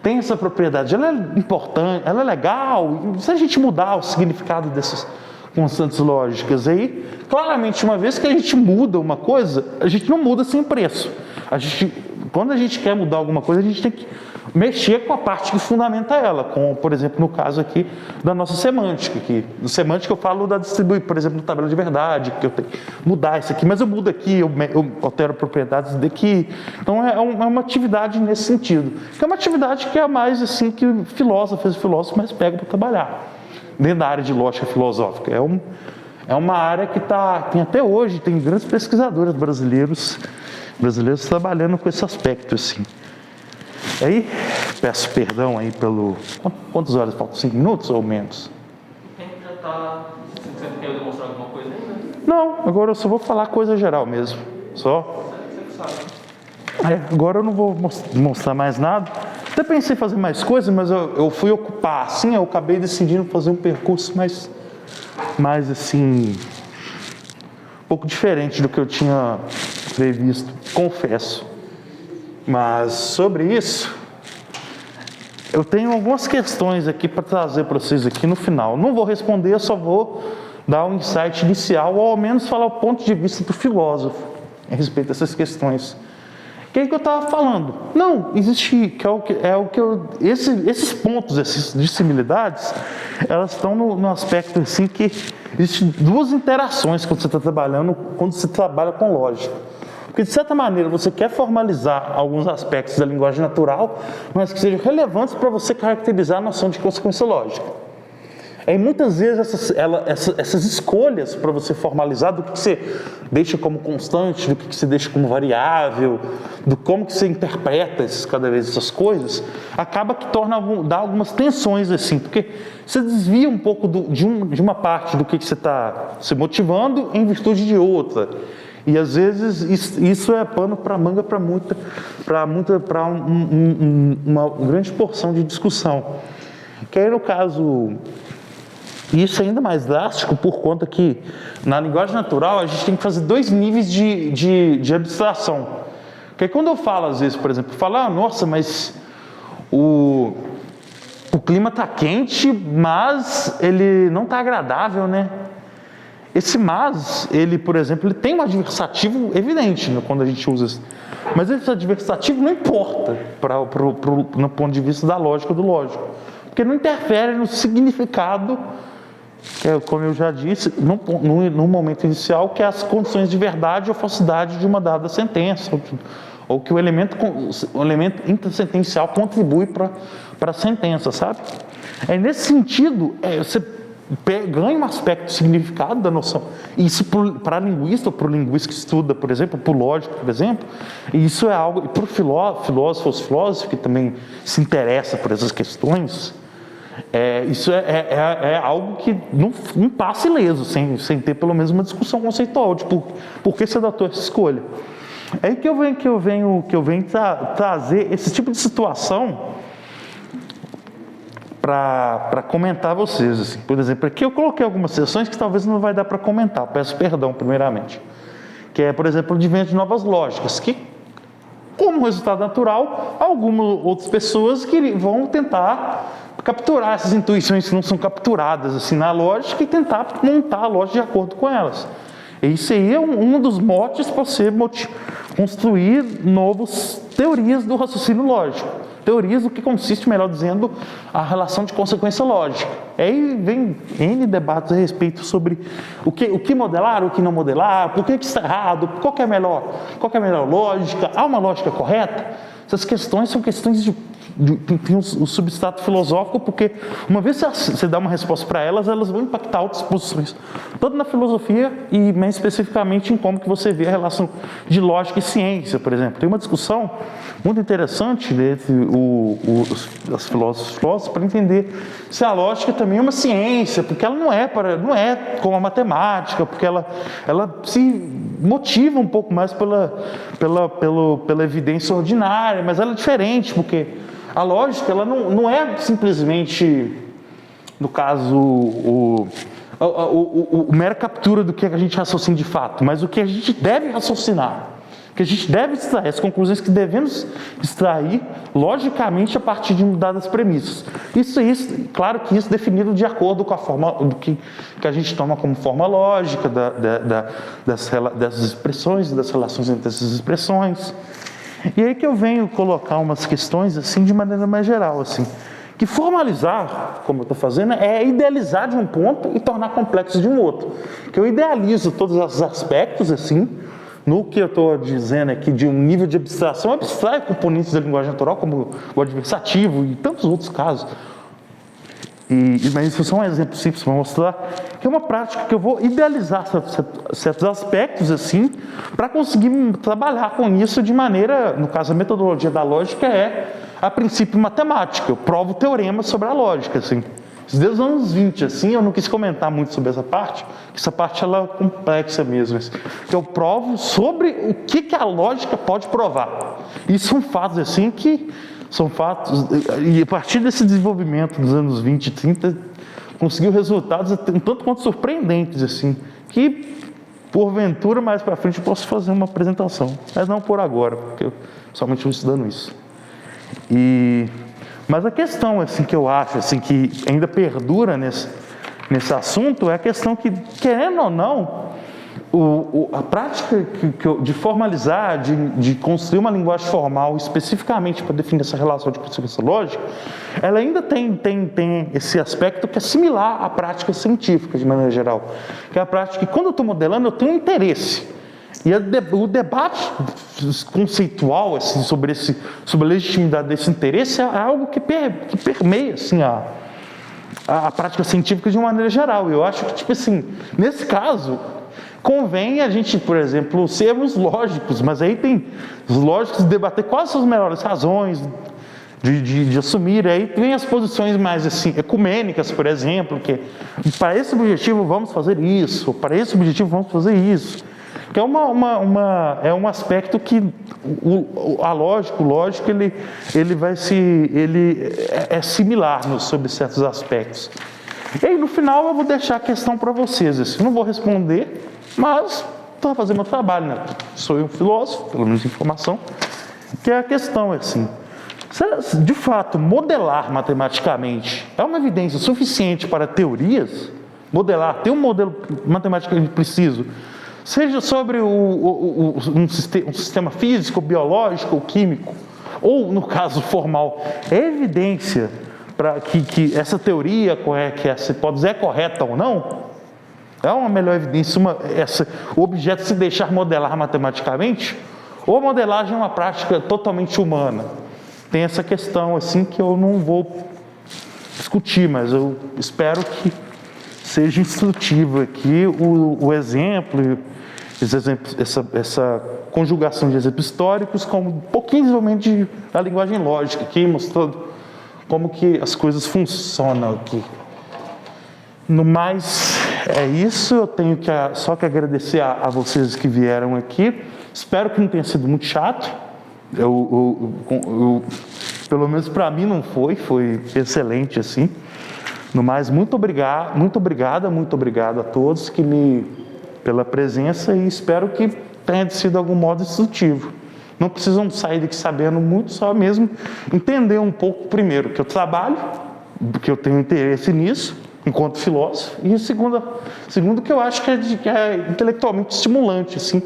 tem essa propriedade? Ela é importante, ela é legal? Se a gente mudar o significado dessas constantes lógicas aí, claramente, uma vez que a gente muda uma coisa, a gente não muda sem preço. Quando a gente quer mudar alguma coisa, a gente tem que mexer com a parte que fundamenta ela, como, por exemplo, no caso aqui da nossa semântica. No semântica eu falo da distribuir, por exemplo, no tabela de verdade, que eu tenho que mudar isso aqui, mas eu mudo aqui, eu altero propriedades daqui. Então é uma atividade nesse sentido, que é uma atividade que é mais assim que filósofos mais pegam para trabalhar, dentro da área de lógica filosófica. É uma área que tem até hoje, tem grandes pesquisadores brasileiros trabalhando com esse aspecto, assim. Aí, peço perdão aí pelo... Quantas horas faltam? 5 minutos ou menos?
Você quer demonstrar alguma coisa ainda?
Não, agora eu só vou falar coisa geral mesmo. Só. Agora eu não vou mostrar mais nada. Até pensei em fazer mais coisas, mas eu fui ocupar. Assim, eu acabei decidindo fazer um percurso mais assim... um pouco diferente do que eu tinha previsto, confesso. Mas sobre isso, eu tenho algumas questões aqui para trazer para vocês aqui no final. Não vou responder, eu só vou dar um insight inicial, ou ao menos falar o ponto de vista do filósofo a respeito dessas questões. O que é que eu estava falando? Não, existe, esses pontos, essas dissimilidades, elas estão no aspecto assim que existem 2 interações quando você está trabalhando, quando você trabalha com lógica. Porque, de certa maneira, você quer formalizar alguns aspectos da linguagem natural, mas que sejam relevantes para você caracterizar a noção de consequência lógica. Aí, muitas vezes, essas escolhas para você formalizar do que você deixa como constante, do que você deixa como variável, do como que você interpreta cada vez essas coisas, acaba que dá algumas tensões, assim, porque você desvia um pouco de uma parte do que você está se motivando em virtude de outra. E às vezes isso é pano para manga para uma grande porção de discussão. Que aí no caso E isso é ainda mais drástico por conta que, na linguagem natural, a gente tem que fazer 2 níveis de abstração. Porque quando eu falo, às vezes, por exemplo, falar, nossa, mas o clima está quente, mas ele não está agradável, né? Esse mas, ele, por exemplo, ele tem um adversativo evidente, né, quando a gente usa isso. Mas esse adversativo não importa no ponto de vista da lógica do lógico. Porque não interfere no significado, que é, como eu já disse, no momento inicial, que é as condições de verdade ou falsidade de uma dada sentença, ou que o elemento intersentencial contribui para a sentença, sabe? É nesse sentido, você ganha um aspecto de significado da noção. Isso para linguista, ou para o linguista que estuda, por exemplo, para o lógico, por exemplo, isso é algo, e para o filósofo que também se interessa por essas questões, isso é algo que não passa ileso, sem ter pelo menos uma discussão conceitual de por que você adotou essa escolha. É aí que eu venho trazer esse tipo de situação para comentar a vocês. Assim. Por exemplo, aqui eu coloquei algumas sessões que talvez não vai dar para comentar, peço perdão primeiramente. Que é, por exemplo, o advento de novas lógicas, que, como resultado natural, algumas outras pessoas que vão tentar capturar essas intuições que não são capturadas assim, na lógica e tentar montar a lógica de acordo com elas. E isso aí é um dos motes para você construir novas teorias do raciocínio lógico. Teorias do que consiste, melhor dizendo, a relação de consequência lógica. Aí vem N debates a respeito sobre o que modelar, o que não modelar, por que está errado, qual que é a melhor lógica, há uma lógica correta? Essas questões são questões tem um substrato filosófico, porque uma vez você dá uma resposta para elas vão impactar outras posições, tanto na filosofia e mais especificamente em como que você vê a relação de lógica e ciência, por exemplo. Tem uma discussão muito interessante entre os filósofos para entender se a lógica também é uma ciência, porque ela não é como a matemática, porque ela se motiva um pouco mais pela evidência ordinária, mas ela é diferente, porque a lógica ela não é simplesmente, no caso, o mera captura do que a gente raciocina de fato, mas o que a gente deve raciocinar, que a gente deve extrair, as conclusões que devemos extrair logicamente a partir de dadas premissas. Isso, claro que isso definido de acordo com a forma do que a gente toma como forma lógica dessas expressões, das relações entre essas expressões. E aí que eu venho colocar umas questões assim de maneira mais geral, assim, que formalizar, como eu estou fazendo, é idealizar de um ponto e tornar complexo de um outro. Que eu idealizo todos esses aspectos assim, no que eu estou dizendo aqui de um nível de abstração, abstrai componentes da linguagem natural, como o adversativo e tantos outros casos. Mas isso é só um exemplo simples para mostrar que é uma prática que eu vou idealizar certos aspectos assim, para conseguir trabalhar com isso de maneira, no caso a metodologia da lógica a princípio matemática, eu provo teoremas sobre a lógica, assim. Desde os anos 20, assim, eu não quis comentar muito sobre essa parte, porque essa parte ela é complexa mesmo. Assim. Eu provo sobre o que a lógica pode provar. E são fatos assim que são fatos, e a partir desse desenvolvimento dos anos 20 e 30, conseguiu resultados um tanto quanto surpreendentes, assim, que porventura mais para frente eu posso fazer uma apresentação, mas não por agora, porque eu somente estou estudando isso. Mas a questão assim, que eu acho assim, que ainda perdura nesse assunto é a questão que, querendo ou não, a prática de formalizar, de construir uma linguagem formal especificamente para definir essa relação de consequência lógica, ela ainda tem esse aspecto que é similar à prática científica, de maneira geral. Que é a prática que, quando eu estou modelando, eu tenho um interesse. E o debate conceitual assim, sobre a legitimidade desse interesse é algo que permeia assim, a prática científica de uma maneira geral. Eu acho que, tipo assim, nesse caso, convém a gente, por exemplo, sermos lógicos, mas aí tem os lógicos debater quais são as melhores razões de assumir. Aí tem as posições mais assim, ecumênicas, por exemplo, que para esse objetivo vamos fazer isso, para esse objetivo vamos fazer isso. Que é um aspecto que o lógico ele é similar sobre certos aspectos. E aí, no final, eu vou deixar a questão para vocês. Assim, eu não vou responder, mas estou fazendo meu trabalho, né? Sou eu um filósofo, pelo menos informação, que é a questão, assim. De fato, modelar matematicamente é uma evidência suficiente para teorias? Modelar, ter um modelo matematicamente preciso, seja sobre um sistema físico, biológico ou químico, ou no caso formal, é evidência para que essa teoria que essa hipótese é correta ou não? É uma melhor evidência o objeto se deixar modelar matematicamente? Ou a modelagem é uma prática totalmente humana? Tem essa questão assim que eu não vou discutir, mas eu espero que seja instrutivo aqui o exemplo, essa conjugação de exemplos históricos com um pouquinho desenvolvimento da linguagem lógica aqui, mostrando como que as coisas funcionam aqui. No mais, é isso. Eu tenho só que agradecer a vocês que vieram aqui. Espero que não tenha sido muito chato. Pelo menos para mim não foi excelente assim. No mais, muito obrigado a todos pela presença e espero que tenha sido de algum modo instrutivo. Não precisam sair daqui sabendo muito, só mesmo entender um pouco primeiro que eu trabalho, que eu tenho interesse nisso, enquanto filósofo, e segundo que eu acho que é intelectualmente estimulante, assim,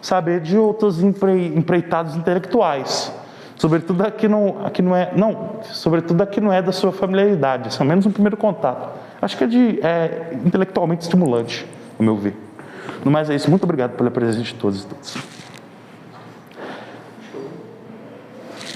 saber de outras empreitadas intelectuais, sobretudo a que não é da sua familiaridade, ao menos no primeiro contato. Acho que é intelectualmente estimulante, ao meu ver. No mais é isso, muito obrigado pela presença de todos e todas.